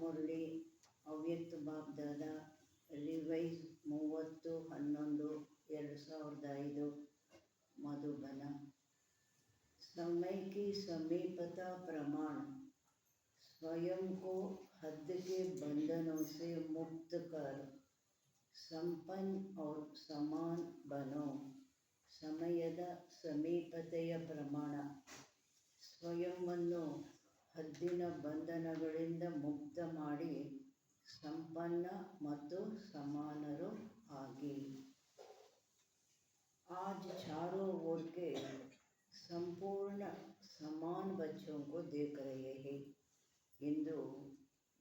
ಮುರಳಿ ಅವ್ಯಕ್ತ ಬಾಬ್ದಾದ ರಿವೈಸ್ 30/11/2005 मधुबन। समय की समीपता प्रमाण स्वयं को हद के बंधनों से मुक्त कर संपन्न और समान बनो। ಸಮಯದ ಸಮೀಪತೆಯ ಪ್ರಮಾಣ ಸ್ವಯಂವನ್ನು ಹದ್ದಿನ ಬಂಧನಗಳಿಂದ ಮುಕ್ತ ಮಾಡಿ ಸಂಪನ್ನ ಮತ್ತು ಸಮಾನರು ಆಗಿ। आज चारों ओर के संपूर्ण समान बच्चों को देख रहे हैं। इंदु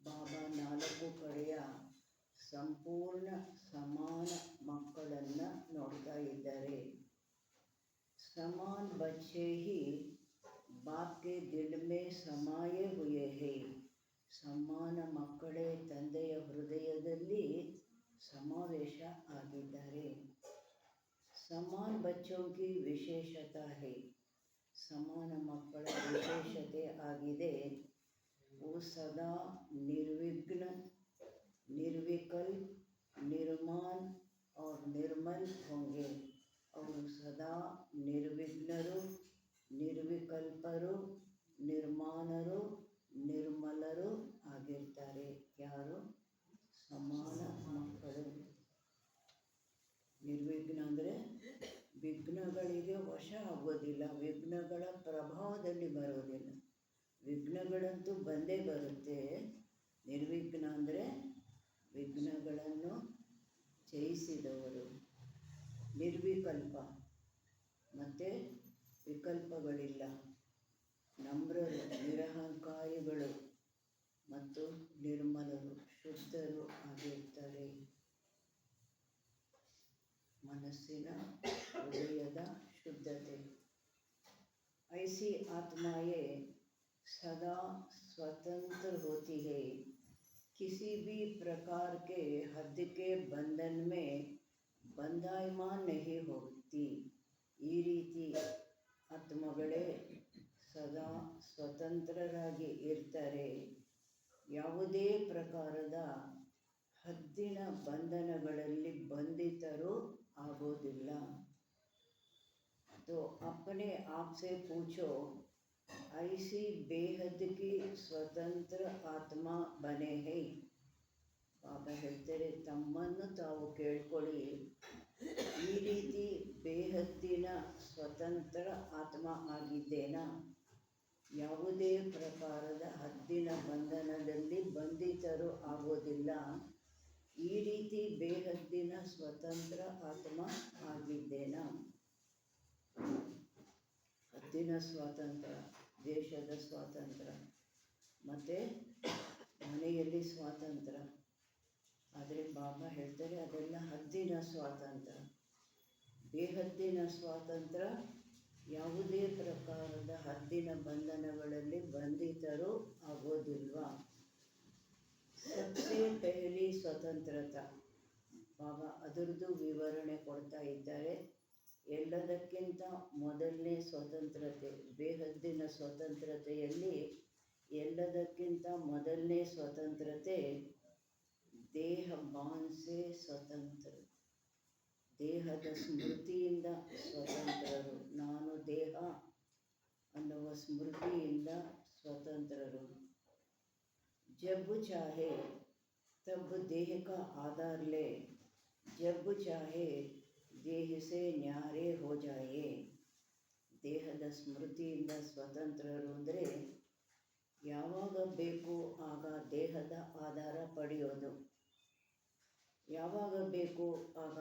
बाबा नाल्ಕು ಕಡೆಯ ಸಂಪೂರ್ಣ ಸಮಾನ ಮಕ್ಕಳನ್ನು ನೋಡ್ತಾ ಇದ್ದಾರೆ। समान बच्चे ही बाप के दिल में समाये हुए हैं। ಸಮಾನ ಮಕ್ಕಳೇ ತಂದೆಯ ಹೃದಯದಲ್ಲಿ ಸಮಾವೇಶ ಆಗಿದ್ದಾರೆ। समान बच्चों की विशेषता है। समान मಕ್ಕಳ विशेषते आಗಿದೆ वो सदा निर्विघ्न निर्विकल्प निर्माण और निर्मल होंगे। ಅವರು ಸದಾ ನಿರ್ವಿಘ್ನರು ನಿರ್ವಿಕಲ್ಪರು ನಿರ್ಮಾಣರು ನಿರ್ಮಲರು ಆಗಿರ್ತಾರೆ। ಯಾರು? ಸಮಾನ ಮಕ್ಕಳು। ನಿರ್ವಿಘ್ನ ಅಂದರೆ ವಿಘ್ನಗಳಿಗೆ ವಶ ಆಗೋದಿಲ್ಲ, ವಿಘ್ನಗಳ ಪ್ರಭಾವದಲ್ಲಿ ಬರೋದಿಲ್ಲ। ವಿಘ್ನಗಳಂತೂ ಬಂದೇ ಬರುತ್ತೆ। ನಿರ್ವಿಘ್ನ ಅಂದರೆ ವಿಘ್ನಗಳನ್ನು ಜಯಿಸಿದವರು। ನಿರ್ವಿಕಲ್ಪ ಮತ್ತು ವಿಕಲ್ಪಗಳಿಲ್ಲ, ನಮ್ರರು ನಿರಹಂಕಾರಿಗಳು ಮತ್ತು ನಿರ್ಮಲರು ಶುದ್ಧರು ಆಗಿರ್ತಾರೆ। ಮನಸ್ಸಿನ ಹೃದಯದ ಶುದ್ಧತೆ। ऐसी आत्माएं सदा स्वतंत्र होती है, किसी भी प्रकार के हद के बंधन में बंधायमान नहीं होती। ಈ ರೀತಿ ಆತ್ಮಗಳೇ ಸದಾ ಸ್ವತಂತ್ರರಾಗಿ ಇರ್ತಾರೆ, ಯಾವುದೇ ಪ್ರಕಾರದ ಹದ್ದಿನ ಬಂಧನಗಳಲ್ಲಿ ಬಂಧಿತರು ಆಗೋದಿಲ್ಲ। तो अपने आप से पूछो, ऐसी बेहद की स्वतंत्र आत्मा बने हैं। ಬಾಬಾ ಹೇಳ್ತಾರೆ, ತಮ್ಮನ್ನು ತಾವು ಕೇಳ್ಕೊಳ್ಳಿ, ಈ ರೀತಿ ಬೇಹದ್ದಿನ ಸ್ವತಂತ್ರ ಆತ್ಮ ಆಗಿದ್ದೇನಾ? ಯಾವುದೇ ಪ್ರಕಾರದ ಹದ್ದಿನ ಬಂಧನದಲ್ಲಿ ಬಂಧಿತರು ಆಗೋದಿಲ್ಲ, ಈ ರೀತಿ ಬೇಹದ್ದಿನ ಸ್ವತಂತ್ರ ಆತ್ಮ ಆಗಿದ್ದೇನಾ? ಹದ್ದಿನ ಸ್ವಾತಂತ್ರ್ಯ, ದೇಶದ ಸ್ವಾತಂತ್ರ್ಯ ಮತ್ತು ಮನೆಯಲ್ಲಿ ಸ್ವಾತಂತ್ರ್ಯ, ಆದರೆ ಬಾಬಾ ಹೇಳ್ತಾರೆ ಅದೆಲ್ಲ ಹದ್ದಿನ ಸ್ವಾತಂತ್ರ್ಯ। ಬೇಹದ್ದಿನ ಸ್ವಾತಂತ್ರ್ಯ ಯಾವುದೇ ಪ್ರಕಾರದ ಹದ್ದಿನ ಬಂಧನಗಳಲ್ಲಿ ಬಂಧಿತರು ಆಗೋದಿಲ್ವಾ? ಸಬ್ಸೆ ಪೆಹಲಿ ಸ್ವತಂತ್ರತಾ, ಬಾಬಾ ಅದರದ್ದು ವಿವರಣೆ ಕೊಡ್ತಾ ಇದ್ದಾರೆ। ಎಲ್ಲದಕ್ಕಿಂತ ಮೊದಲನೇ ಸ್ವತಂತ್ರತೆ, ಬೇಹದ್ದಿನ ಸ್ವತಂತ್ರತೆಯಲ್ಲಿ ಎಲ್ಲದಕ್ಕಿಂತ ಮೊದಲನೇ ಸ್ವತಂತ್ರತೆ ದೇಹ ಬಾನ್ಸೆ ಸ್ವತಂತ್ರ, ದೇಹದ ಸ್ಮೃತಿಯಿಂದ ಸ್ವತಂತ್ರರು, ನಾನು ದೇಹ ಅನ್ನುವ ಸ್ಮೃತಿಯಿಂದ ಸ್ವತಂತ್ರರು। जब चाहे तब देह का आधार ले, जब चाहे देह से न्यारे हो जाए। ದೇಹದ ಸ್ಮೃತಿಯಿಂದ ಸ್ವತಂತ್ರರು ಅಂದರೆ ಯಾವಾಗ ಬೇಕು ಆಗ ದೇಹದ ಆಧಾರ ಪಡೆಯೋದು, ಯಾವಾಗ ಬೇಕು ಆಗ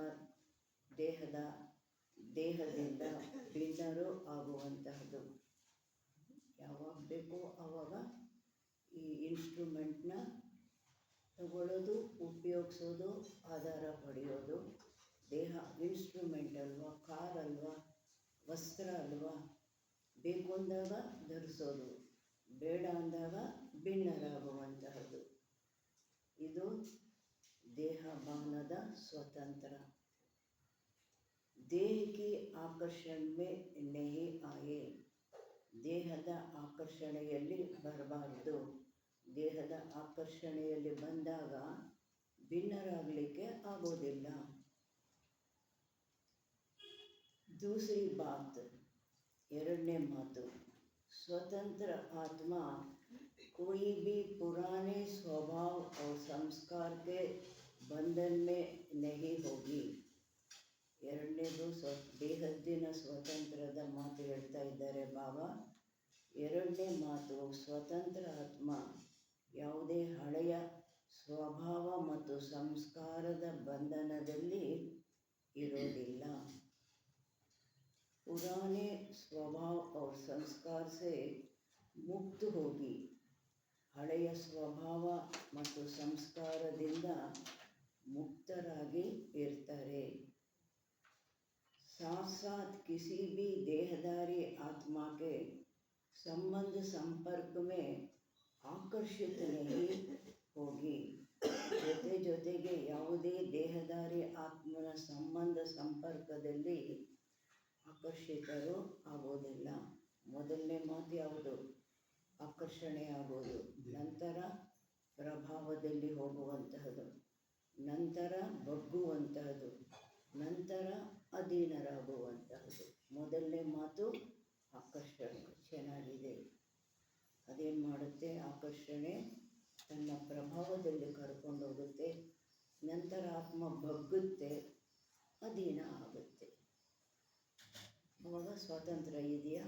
ದೇಹದಿಂದ ಭಿನ್ನರು ಆಗುವಂತಹದ್ದು, ಯಾವಾಗ ಬೇಕು ಆವಾಗ ಈ ಇನ್ಸ್ಟ್ರೂಮೆಂಟ್ನ ತಗೊಳ್ಳೋದು, ಉಪಯೋಗಿಸೋದು, ಆಧಾರ ಪಡೆಯೋದು। ದೇಹ ಇನ್ಸ್ಟ್ರೂಮೆಂಟ್ ಅಲ್ವಾ, ಕಾರ್ ಅಲ್ವಾ, ವಸ್ತ್ರ ಅಲ್ವಾ, ಬೇಕು ಅಂದಾಗ ಧರಿಸೋದು, ಬೇಡ ಅಂದಾಗ ಭಿನ್ನರಾಗುವಂತಹದ್ದು, ಇದು ದೇಹಭಾನದ ಸ್ವತಂತ್ರ। ದೇಹ की आकर्षण में नहीं आए, ದೇಹದ ಆಕರ್ಷಣೆಯಲ್ಲಿ ಬರಬಾರದು, ದೇಹದ ಆಕರ್ಷಣೆಯಲ್ಲಿ ಬಂದಾಗ ಭಿನ್ನರಾಗಲಿಕ್ಕೆ ಆಗೋದಿಲ್ಲ. दूसरी बात, ಎರಡನೇ ಮಾತು, स्वतंत्र आत्मा कोई भी पुराने स्वभाव और संस्कार के बंधन में नहीं होगी. ಎರಡನೇದು ದೇಹದ್ದಿನ ಸ್ವತಂತ್ರದ ಮಾತು ಹೇಳ್ತಾ ಇದ್ದಾರೆ ಬಾಬಾ. ಎರಡನೇ ಮಾತು, ಸ್ವತಂತ್ರ ಆತ್ಮ ಯಾವುದೇ ಹಳೆಯ ಸ್ವಭಾವ ಮತ್ತು ಸಂಸ್ಕಾರದ ಬಂಧನದಲ್ಲಿ ಇರೋದಿಲ್ಲ. पुराने स्वभाव और संस्कार से मुक्त होगी. ಹಳೆಯ ಸ್ವಭಾವ ಮತ್ತು ಸಂಸ್ಕಾರದಿಂದ ಮುಕ್ತರಾಗಿ ಇರ್ತಾರೆ. साथ साथ किसी भी देहधारी आत्मा के संबंध संपर्क में आकर्षित नहीं होगी. ಜೊತೆ ಜೊತೆಗೆ ಯಾವುದೇ ದೇಹಧಾರಿ ಆತ್ಮನ ಸಂಬಂಧ ಸಂಪರ್ಕದಲ್ಲಿ ಆಕರ್ಷಿತರು ಆಗೋದಿಲ್ಲ. ಮೊದಲನೇ ಮಾತು ಯಾವುದು? ಆಕರ್ಷಣೆ ಆಗೋದು, ನಂತರ ಪ್ರಭಾವದಲ್ಲಿ ಹೋಗುವಂತಹದ್ದು, ನಂತರ ಬಗ್ಗುವಂತಹದ್ದು, ನಂತರ ಅಧೀನರಾಗುವಂತಹದ್ದು. ಮೊದಲನೇ ಮಾತು ಆಕರ್ಷಣೆ ಚೆನ್ನಾಗಿದೆ. ಅದೇನು ಮಾಡುತ್ತೆ? ಆಕರ್ಷಣೆ ತನ್ನ ಪ್ರಭಾವದಲ್ಲಿ ಕರ್ಕೊಂಡು ಹೋಗುತ್ತೆ, ನಂತರ ಆತ್ಮ ಬಗ್ಗುತ್ತೆ, ಅಧೀನ ಆಗುತ್ತೆ. ಅವಾಗ ಸ್ವಾತಂತ್ರ್ಯ ಇದೆಯಾ?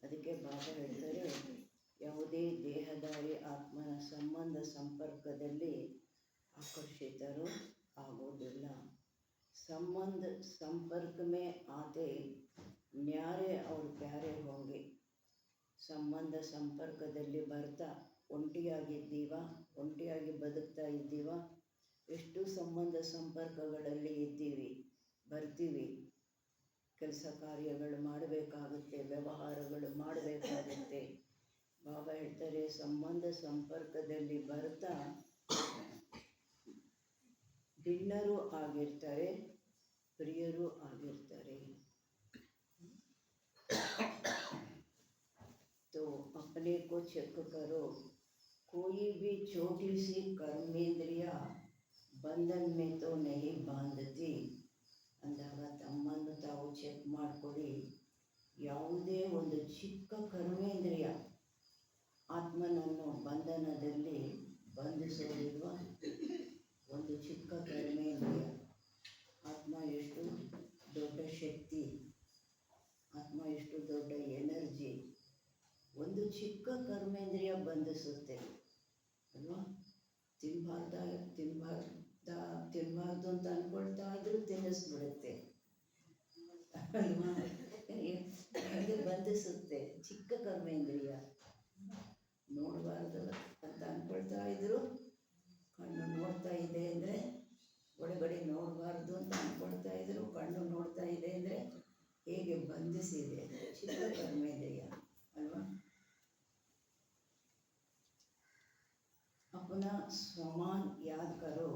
ಅದಕ್ಕೆ ಬಾಬಾ ಹೇಳ್ತಾರೆ, ಯಾವುದೇ ದೇಹಧಾರಿ ಆತ್ಮನ ಸಂಬಂಧ ಸಂಪರ್ಕದಲ್ಲಿ ಆಕರ್ಷಿತರು ಆಗೋದಿಲ್ಲ. ಸಂಬಂಧ ಸಂಪರ್ಕ ಮೇ ಆತೆ ನ್ಯಾರೆ ಅವ್ರ ಪ್ಯಾರೆ ಹೋಂಗೆ. ಸಂಬಂಧ ಸಂಪರ್ಕದಲ್ಲಿ ಬರ್ತಾ ಒಂಟಿಯಾಗಿದ್ದೀವ, ಒಂಟಿಯಾಗಿ ಬದುಕ್ತಾ ಇದ್ದೀವ. ಎಷ್ಟು ಸಂಬಂಧ ಸಂಪರ್ಕಗಳಲ್ಲಿ ಇದ್ದೀವಿ, ಬರ್ತೀವಿ, ಕೆಲಸ ಕಾರ್ಯಗಳು ಮಾಡಬೇಕಾಗುತ್ತೆ, ವ್ಯವಹಾರಗಳು ಮಾಡಬೇಕಾಗುತ್ತೆ. ಬಾಬಾ ಹೇಳ್ತಾರೆ, ಸಂಬಂಧ ಸಂಪರ್ಕದಲ್ಲಿ ಬರ್ತಾ ಭಿನ್ನರೂ ಆಗಿರ್ತಾರೆ, ಪ್ರಿಯರೂ ಆಗಿರ್ತಾರೆ. तो अपने को चेक करो, कोई भी छोटी सी कर्मेंद्रिया बंधन में तो नहीं बांधती. ಅಂದಾಗ ತಮ್ಮನ್ನು ತಾವು ಚೆಕ್ ಮಾಡಿಕೊಡಿ. ಯಾವುದೇ ಒಂದು ಚಿಕ್ಕ ಕರ್ಮೇಂದ್ರಿಯ ಆತ್ಮನನ್ನು ಬಂಧನದಲ್ಲಿ ಬಂಧಿಸೋದಿಲ್ವ? ಒಂದು ಚಿಕ್ಕ ಕರ್ಮೇಂದ್ರಿಯ. ಆತ್ಮ ಎಷ್ಟು ದೊಡ್ಡ ಶಕ್ತಿ, ಆತ್ಮ ಎಷ್ಟು ದೊಡ್ಡ ಎನರ್ಜಿ. ಒಂದು ಚಿಕ್ಕ ಕರ್ಮೇಂದ್ರಿಯ ಬಂಧಿಸುತ್ತೆ ಅಲ್ವಾ? ತಿನ್ನಬಾರ್ದು ಅಂತ ಅಂದ್ಕೊಳ್ತಾ ಇದ್ರೂ ತಿನ್ನಿಸ್ಬಿಡುತ್ತೆ ಅಲ್ವಾ? ಹಾಗೆ ಬಂಧಿಸುತ್ತೆ ಚಿಕ್ಕ ಕರ್ಮೇಂದ್ರಿಯ. ನೋಡಬಾರ್ದು ಅಂತ ಅಂದ್ಕೊಳ್ತಾ ಇದ್ರು, ಕಣ್ಣು ನೋಡ್ತಾ ಇದೆ ಅಂದರೆ ಒಳಗಡೆ ನೋಡಬಾರ್ದು ಅಂತ ಅಂದ್ಕೊಳ್ತಾ ಇದ್ರು, ಕಣ್ಣು ನೋಡ್ತಾ ಇದೆ ಅಂದರೆ ಹೇಗೆ ಬಂಧಿಸಿದೆ ಚಿಕ್ಕ ಕರ್ಮೇಂದ್ರಿಯ ಅಲ್ವಾ? अपना स्वमान याद करो,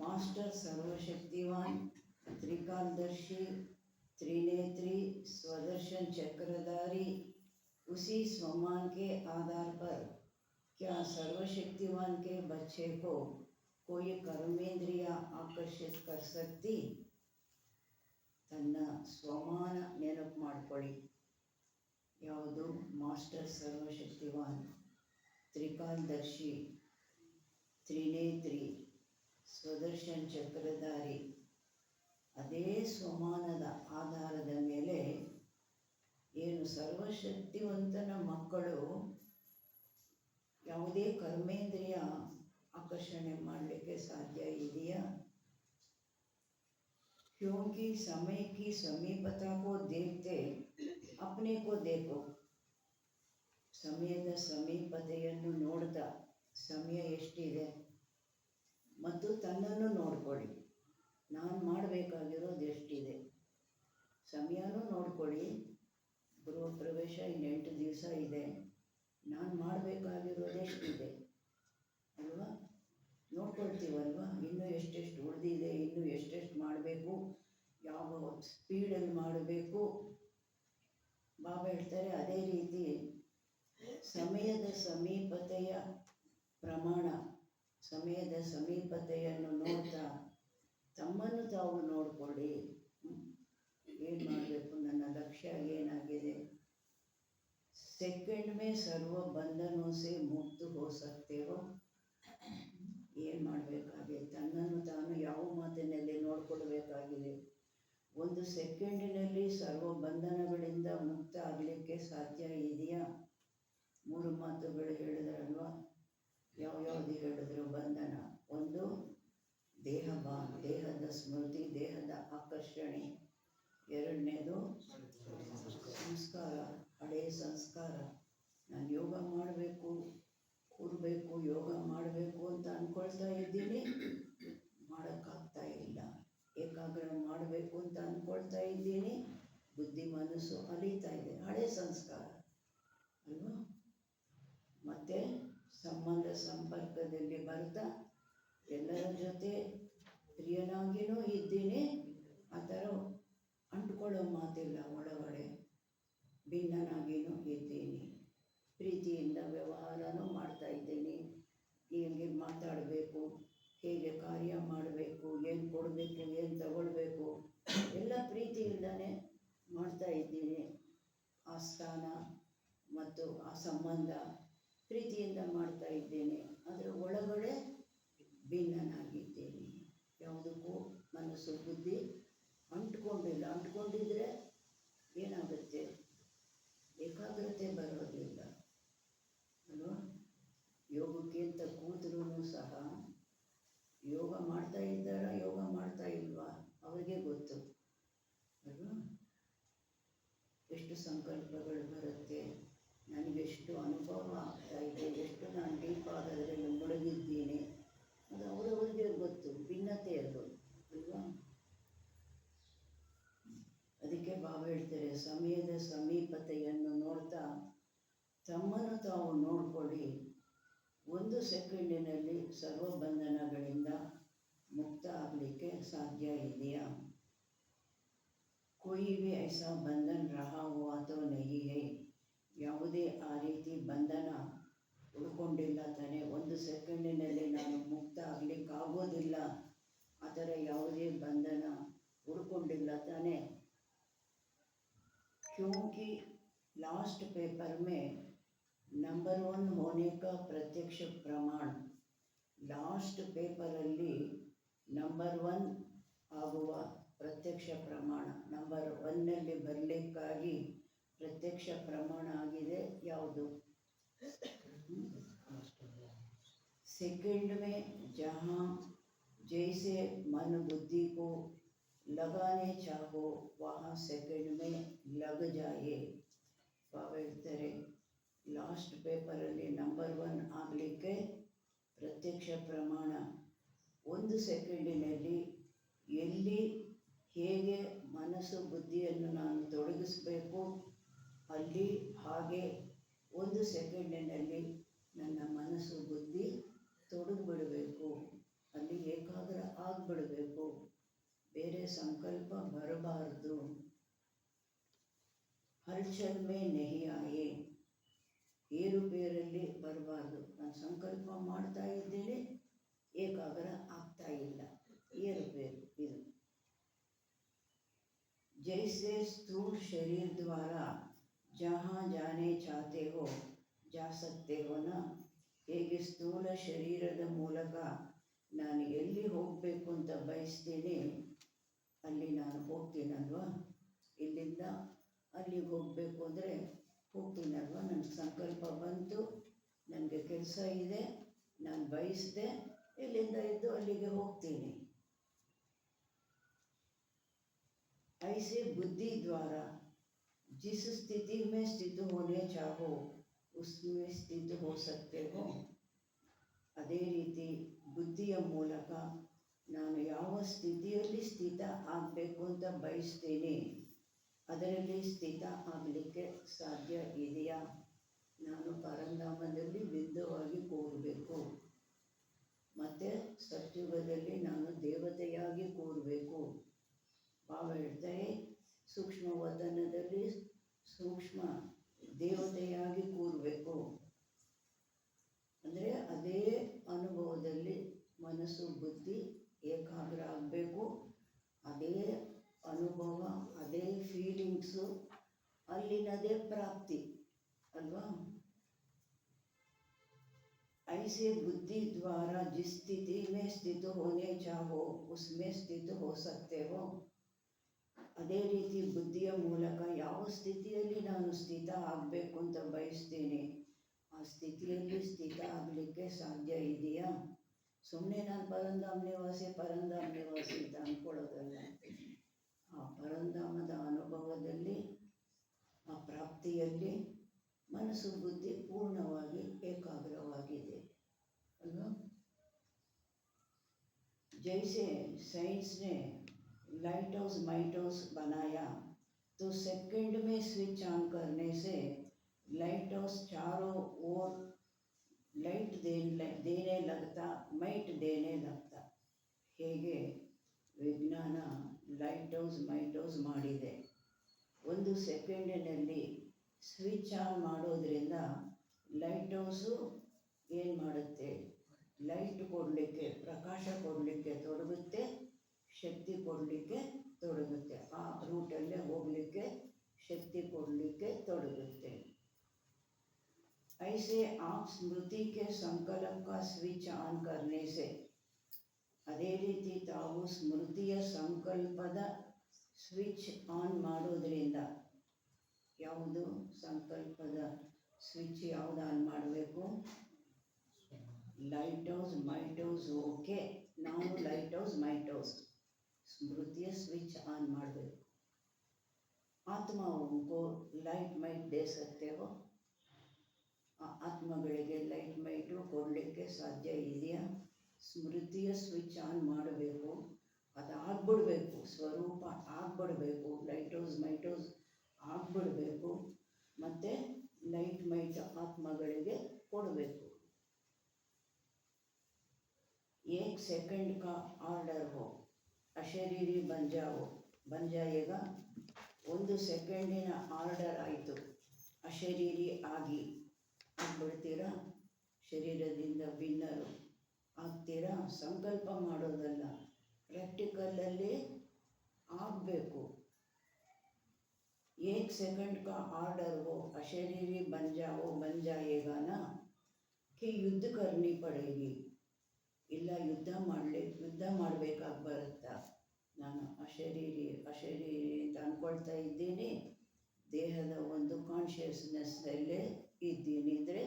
मास्टर सर्वशक्तिवान त्रिकालदर्शी त्रिनेत्री स्वदर्शन चक्रधारी, उसी स्वमान के आधार पर क्या सर्वशक्तिवान के बच्चे को कोई कर्मेंद्रिय आकर्षित कर सकती? ತನ್ನ ಸ್ವಮಾನ ನೆನಪು ಮಾಡ್ಕೊಳ್ಳಿ. ಯಾವುದು? ಮಾಸ್ಟರ್ ಸರ್ವಶಕ್ತಿವಾನ್, ತ್ರಿಕಾಲದರ್ಶಿ, ತ್ರಿನೇತ್ರಿ, ಸ್ವದರ್ಶನ್ ಚಕ್ರಧಾರಿ. ಅದೇ ಸ್ವಮಾನದ ಆಧಾರದ ಮೇಲೆ ಏನು ಸರ್ವಶಕ್ತಿವಂತನ ಮಕ್ಕಳು ಯಾವುದೇ ಕರ್ಮೇಂದ್ರಿಯ ಆಕರ್ಷಣೆ ಮಾಡಲಿಕ್ಕೆ ಸಾಧ್ಯ ಇದೆಯಾ? क्योंकि समय की समीपता को देखते अपने को देखो. ಸಮಯದ ಸಮೀಪತೆಯನ್ನು ನೋಡ್ತಾ, ಸಮಯ ಎಷ್ಟಿದೆ ಮತ್ತು ತನ್ನನ್ನು ನೋಡ್ಕೊಳ್ಳಿ. ನಾನು ಮಾಡಬೇಕಾಗಿರೋದು ಎಷ್ಟಿದೆ, ಸಮಯನೂ ನೋಡ್ಕೊಳ್ಳಿ. ಗೃಹ ಪ್ರವೇಶ ಇನ್ನು 8 ದಿವಸ ಇದೆ, ನಾನು ಮಾಡಬೇಕಾಗಿರೋದು ಎಷ್ಟಿದೆ ಅಲ್ವಾ? ನೋಡ್ಕೊಳ್ತೀವಲ್ವ, ಇನ್ನೂ ಎಷ್ಟೆಷ್ಟು ಉಳಿದಿದೆ, ಇನ್ನೂ ಎಷ್ಟೆಷ್ಟು ಮಾಡಬೇಕು, ಯಾವ ಸ್ಪೀಡಲ್ಲಿ ಮಾಡಬೇಕು. ಬಾಬಾ ಹೇಳ್ತಾರೆ, ಅದೇ ರೀತಿ ಸಮಯದ ಸಮೀಪತೆಯ ಪ್ರಮಾಣ, ಸಮಯದ ಸಮೀಪತೆಯನ್ನು ನೋಡ್ತಾ ತಮ್ಮನ್ನು ತಾವು ನೋಡಿಕೊಳ್ಳಿ. ಏನು ಮಾಡಬೇಕು, ನನ್ನ ಲಕ್ಷ್ಯ ಏನಾಗಿದೆ, सेकंड में सर्व बंधनों से मुक्त हो सकते हो. ಏನು ಮಾಡಬೇಕಾಗಿದೆ, ತನ್ನನ್ನು ತಾನು ಯಾವ ಮಾತಿನಲ್ಲಿ ನೋಡಿಕೊಳ್ಬೇಕಾಗಿದೆ. ಒಂದು ಸೆಕೆಂಡಿನಲ್ಲಿ ಸರ್ವ ಬಂಧನಗಳಿಂದ ಮುಕ್ತ ಆಗಲಿಕ್ಕೆ ಸಾಧ್ಯ ಇದೆಯಾ? 3 ಮಾತುಗಳು ಹೇಳಿದ್ರಲ್ವ, ಯಾವ್ಯಾವುದು ಹೇಳಿದ್ರು ಬಂಧನ. ಒಂದು ದೇಹದ ಸ್ಮೃತಿ, ದೇಹದ ಆಕರ್ಷಣೆ. ಎರಡನೇದು ಸಂಸ್ಕಾರ, ಹಳೆಯ ಸಂಸ್ಕಾರ. ನಾನು ಯೋಗ ಮಾಡಬೇಕು, ಕೂರಬೇಕು, ಯೋಗ ಮಾಡಬೇಕು ಅಂತ ಅಂದ್ಕೊಳ್ತಾ ಇದ್ದೀನಿ, ಮಾಡೋಕ್ಕಾಗ್ತಾ ಇಲ್ಲ. ಏಕಾಗ್ರ ಮಾಡಬೇಕು ಅಂತ ಅಂದ್ಕೊಳ್ತಾ ಇದ್ದೀನಿ, ಬುದ್ಧಿ ಮನಸ್ಸು ಅಲೀತಾ ಇದೆ. ಹಳೆಯ ಸಂಸ್ಕಾರ ಅಲ್ವಾ? ಮತ್ತು ಸಂಬಂಧ ಸಂಪರ್ಕದಲ್ಲಿ ಬರ್ತಾ ಎಲ್ಲರ ಜೊತೆ ಪ್ರಿಯನಾಗಿಯೂ ಇದ್ದೀನಿ, ಆ ಥರ ಅಂಟ್ಕೊಳ್ಳೋ ಮಾತಿಲ್ಲ. ಒಳಗಡೆ ಭಿನ್ನನಾಗಿಯೂ ಇದ್ದೀನಿ, ಪ್ರೀತಿಯಿಂದ ವ್ಯವಹಾರನೂ ಮಾಡ್ತಾ ಇದ್ದೀನಿ. ಹೇಗೆ ಮಾತಾಡಬೇಕು, ಹೇಗೆ ಕಾರ್ಯ ಮಾಡಬೇಕು, ಏನು ಕೊಡಬೇಕು, ಏನು ತಗೊಳ್ಬೇಕು, ಎಲ್ಲ ಪ್ರೀತಿಯಿಂದನೇ ಮಾಡ್ತಾ ಇದ್ದೀನಿ. ಆ ಸ್ಥಾನ ಮತ್ತು ಆ ಸಂಬಂಧ ಪ್ರೀತಿಯಿಂದ ಮಾಡ್ತಾ ಇದ್ದೇನೆ. ಅದರ ಒಳಗಡೆ ಭಿನ್ನನಾಗಿದ್ದೀನಿ. ಯಾವುದಕ್ಕೂ ಮನಸ್ಸು ಬುದ್ಧಿ ಅಂಟ್ಕೊಂಡಿಲ್ಲ. ಅಂಟ್ಕೊಂಡಿದ್ರೆ ಏನಾಗುತ್ತೆ, ಏಕಾಗ್ರತೆ ಬರೋದಿಲ್ಲ ಅಲ್ವಾ? ಯೋಗಕ್ಕೆ ಅಂತ ಕೂತ್ರೂ ಸಹ ಯೋಗ ಮಾಡ್ತಾ ಇದ್ದಾರಾ, ಯೋಗ ಮಾಡ್ತಾ ಇಲ್ವಾ ಅವರಿಗೆ ಗೊತ್ತು ಅಲ್ವಾ? ಎಷ್ಟು ಸಂಕಲ್ಪಗಳು ಬರುತ್ತೆ, ನನಗೆಷ್ಟು ಅನುಭವ ಆಗ್ತಾ ಇದೆ, ಎಷ್ಟು ನಾನು ಡೀಪ್ ಆಗೋದ್ರಲ್ಲಿ ಮುಳುಗಿದ್ದೀನಿ, ಅದು ಅವರವ್ರಿಗೆ ಗೊತ್ತು. ಭಿನ್ನತೆ ಅದು ಅಲ್ವಾ? ಅದಕ್ಕೆ ಬಾಬಾ ಹೇಳ್ತಾರೆ, ಸಮಯದ ಸಮೀಪತೆಯನ್ನು ನೋಡ್ತಾ ತಮ್ಮನ್ನು ತಾವು ನೋಡ್ಕೊಳ್ಳಿ. ಒಂದು ಸೆಕೆಂಡಿನಲ್ಲಿ ಸರ್ವ ಬಂಧನಗಳಿಂದ ಮುಕ್ತ ಆಗಲಿಕ್ಕೆ ಸಾಧ್ಯ ಇದೆಯಾ? कोई भी ऐसा बंधन रहा हुआ तो नहीं है. ಯಾವುದೇ ಆ ರೀತಿ ಬಂಧನ ಉಳ್ಕೊಂಡಿಲ್ಲ ತಾನೆ. ಒಂದು ಸೆಕೆಂಡಿನಲ್ಲಿ ನಾನು ಮುಕ್ತ ಆಗಲಿಕ್ಕಾಗೋದಿಲ್ಲ, ಆ ಥರ ಯಾವುದೇ ಬಂಧನ ಉಳ್ಕೊಂಡಿಲ್ಲ ತಾನೆ. क्योंकि लास्ट पेपर में नंबर 1 होने का प्रत्यक्ष प्रमाण, लास्ट पेपರಲ್ಲಿ ನಂಬರ್ 1 ಆಗುವ ಪ್ರತ್ಯಕ್ಷ ಪ್ರಮಾಣ, ನಂಬರ್ 1ನಲ್ಲಿ ಬರಲಿಕ್ಕಾಗಿ ಪ್ರತ್ಯಕ್ಷ ಪ್ರಮಾಣ ಆಗಿದೆ ಯಾವುದು? सेकंड में जहाँ जैसे मन बुद्धि को लगाने चाहो वहाँ सेकंड में लग जाए. ಬಾಬಾ ಹೇಳ್ತಾರೆ, ಲಾಸ್ಟ್ ಪೇಪರಲ್ಲಿ ನಂಬರ್ 1 ಆಗಲಿಕ್ಕೆ ಪ್ರತ್ಯಕ್ಷ ಪ್ರಮಾಣ. ಒಂದು ಸೆಕೆಂಡಿನಲ್ಲಿ ಎಲ್ಲಿ ಹೇಗೆ ಮನಸ್ಸು ಬುದ್ಧಿಯನ್ನು ನಾನು ತೊಡಗಿಸಬೇಕು, ಅಲ್ಲಿ ಹಾಗೆ ಒಂದು ಸೆಕೆಂಡಿನಲ್ಲಿ ನನ್ನ ಮನಸ್ಸು ಬುದ್ಧಿ ತೊಡಗಿಬಿಡಬೇಕು, ಅಲ್ಲಿ ಏಕಾಗ್ರ ಆಗಿಬಿಡಬೇಕು, ಬೇರೆ ಸಂಕಲ್ಪ ಬರಬಾರ್ದು. ಹಲ್ಚಲ್ ಮೇ ನಹಿ ಆಯೆ, ಏರುಪೇರಲ್ಲಿ ಬರಬಾರ್ದು. ನಾನು ಸಂಕಲ್ಪ ಮಾಡ್ತಾ ಇದ್ದೇನೆ, ಏಕಾಗ್ರ ಆಗ್ತಾ ಇಲ್ಲ, ಏರುಪೇರು ಇದು. जैसे स्थूल शरीर द्वारा जहाँ जाने चाहते हो जा सकते हो ना, ಹೇಗೆ ಸ್ಥೂಲ ಶರೀರದ ಮೂಲಕ ನಾನು ಎಲ್ಲಿ ಹೋಗಬೇಕು ಅಂತ ಬಯಸ್ತೀನಿ ಅಲ್ಲಿ ನಾನು ಹೋಗ್ತೀನಲ್ವಾ? ಇಲ್ಲಿಂದ ಅಲ್ಲಿಗೆ ಹೋಗಬೇಕು ಅಂದರೆ ಹೋಗ್ತೀನಲ್ವ? ನನಗೆ ಸಂಕಲ್ಪ ಬಂತು, ನನಗೆ ಕೆಲಸ ಇದೆ, ನಾನು ಬಯಸಿದೆ, ಇಲ್ಲಿಂದ ಎದ್ದು ಅಲ್ಲಿಗೆ ಹೋಗ್ತೀನಿ. ऐसे बुद्धि द्वारा जिस स्थिति में स्थित होने चाहो उसमें स्थित हो सकते हो. ಅದೇ ರೀತಿ ಬುದ್ಧಿಯ ಮೂಲಕ ನಾನು ಯಾವ ಸ್ಥಿತಿಯಲ್ಲಿ ಸ್ಥಿತ ಆಗಬೇಕು ಅಂತ ಬಯಸ್ತೀನಿ ಅದರಲ್ಲಿ ಸ್ಥಿತ ಆಗಲಿಕ್ಕೆ ಸಾಧ್ಯ ಇದೆಯಾ? ನಾನು ಪರಂಧಾಮದಲ್ಲಿ ಬಿಂದುವಾಗಿ ಕೂರಬೇಕು, ಮತ್ತು ಸತ್ಯುಗದಲ್ಲಿ ನಾನು ದೇವತೆಯಾಗಿ ಕೂರಬೇಕು. ಬಾಬಾ ಹೇಳ್ತಾರೆ, ಸೂಕ್ಷ್ಮ ವತನದಲ್ಲಿ ಸೂಕ್ಷ್ಮ ದೇವತೆಯಾಗಿ ಕೂರಬೇಕು. ಅನ್ನೋದೇ ಪ್ರಾಪ್ತಿ ಅಲ್ವಾ. ऐसे बुद्धि द्वारा जिस स्थिति में स्थित होने चाहो उसमें स्थित हो सकते हो. ಅದೇ ರೀತಿ ಬುದ್ಧಿಯ ಮೂಲಕ ಯಾವ ಸ್ಥಿತಿಯಲ್ಲಿ ನಾನು ಸ್ಥಿತ ಆಗಬೇಕು ಅಂತ ಬಯಸ್ತೀನಿ ಆ ಸ್ಥಿತಿಯಲ್ಲಿ ಸ್ಥಿತ ಆಗಲಿಕ್ಕೆ ಸಾಧ್ಯ ಇದೆಯಾ? ಸುಮ್ಮನೆ ನಾನು ಪರಂಧಾಮ ನಿವಾಸಿ ಅಂತ ಅಂದ್ಕೊಳ್ಳೋದಲ್ಲ. ಆ ಪರಂಧಾಮದ ಅನುಭವದಲ್ಲಿ ಆ ಪ್ರಾಪ್ತಿಯಲ್ಲಿ ಮನಸ್ಸು ಬುದ್ಧಿ ಪೂರ್ಣವಾಗಿ ಏಕಾಗ್ರವಾಗಿದೆ ಅಲ್ವಾ. जैसे साइंस ने लाइट हाउस माइट हाउस बनाया तो सेकंड में स्विच ऑन करने से लाइट हाउस चारों ओर लाइट देने लगता, माइट देने लगता. ಹೇಗೆ ವಿಜ್ಞಾನ ಲೈಟ್ ಹೌಸ್ ಮೈಟ್ ಹೌಸ್ ಮಾಡಿದೆ, 1 ಸೆಕೆಂಡಿನಲ್ಲಿ ಸ್ವಿಚ್ ಆನ್ ಮಾಡೋದ್ರಿಂದ ಲೈಟ್ ಹೌಸು ಏನು ಮಾಡುತ್ತೆ, ಲೈಟ್ ಕೊಡಲಿಕ್ಕೆ, ಪ್ರಕಾಶ ಕೊಡಲಿಕ್ಕೆ ತೊಡಗುತ್ತೆ, ಶಕ್ತಿ ಕೊಡಲಿಕ್ಕೆ ತೊಡಗುತ್ತೆ, ಆ ರೂಟಲ್ಲೇ ಹೋಗಲಿಕ್ಕೆ ಶಕ್ತಿ ಕೊಡಲಿಕ್ಕೆ ತೊಡಗುತ್ತೆ. ऐसे आप स्मृति के संकल्प का स्विच ऑन करने से, ಅದೇ ರೀತಿ ತಾವು ಸ್ಮೃತಿಯ ಸಂಕಲ್ಪದ ಸ್ವಿಚ್ ಆನ್ ಮಾಡೋದ್ರಿಂದ, ಯಾವುದು ಸಂಕಲ್ಪದ ಸ್ವಿಚ್ ಯಾವುದು ಆನ್ ಮಾಡಬೇಕು? Light house might house. Okay, ನಾವು ಲೈಟ್ ಹೌಸ್ ಮೈಟ್ ಹೌಸ್ ಸ್ಮೃತಿಯ ಸ್ವಿಚ್ ಆನ್ ಮಾಡಬೇಕು. ಆತ್ಮವು ಲೈಟ್ ಮೈಟ್ ದೇ ಸಕ್ತೇವೋ? ಆತ್ಮಗಳಿಗೆ ಲೈಟ್ ಮೈಟು ಕೊಡಲಿಕ್ಕೆ ಸಾಧ್ಯ ಇದೆಯಾ? ಸ್ಮೃತಿಯ ಸ್ವಿಚ್ ಆನ್ ಮಾಡಬೇಕು, ಅದಾಗ್ಬಿಡ್ಬೇಕು, ಸ್ವರೂಪ ಆಗ್ಬಿಡ್ಬೇಕು, ಲೈಟ್ ಹೌಸ್ ಮೈಟ್ ಹೌಸ್ ಆಗ್ಬಿಡ್ಬೇಕು, ಮತ್ತು ಲೈಟ್ ಮೈಟ್ ಆತ್ಮಗಳಿಗೆ ಕೊಡಬೇಕು. 1 सेकंड का ऑर्डर हो, ಅಶರೀರಿ ಬನ್ ಜಾಯೇಗಾ. 1 ಸೆಕೆಂಡಿನ ಆರ್ಡರ್ ಆಯಿತು, ಅಶರೀರಿ ಆಗ್ಬಿಡ್ತೀರಾ, ಶರೀರದಿಂದ ಭಿನ್ನರು ಆಗ್ತೀರಾ. ಸಂಕಲ್ಪ ಮಾಡೋದಲ್ಲ, ಪ್ರಾಕ್ಟಿಕಲಲ್ಲಿ ಆಗಬೇಕು. 1 सेकंड का ऑर्डर हो, अशरीरी बन जाएगा ना कि युद्ध करनी पड़ेगी. ಇಲ್ಲ ಯುದ್ಧ ಮಾಡಬೇಕಾಗಿ ಬರುತ್ತಾ? ನಾನು ಅಶರೀರಿ ಅಂತ ಅಂದ್ಕೊಳ್ತಾ ಇದ್ದೀನಿ, ದೇಹದ ಒಂದು ಕಾನ್ಷಿಯಸ್ನೆಸ್ನಲ್ಲೇ ಇದ್ದೀನಿ ಅಂದರೆ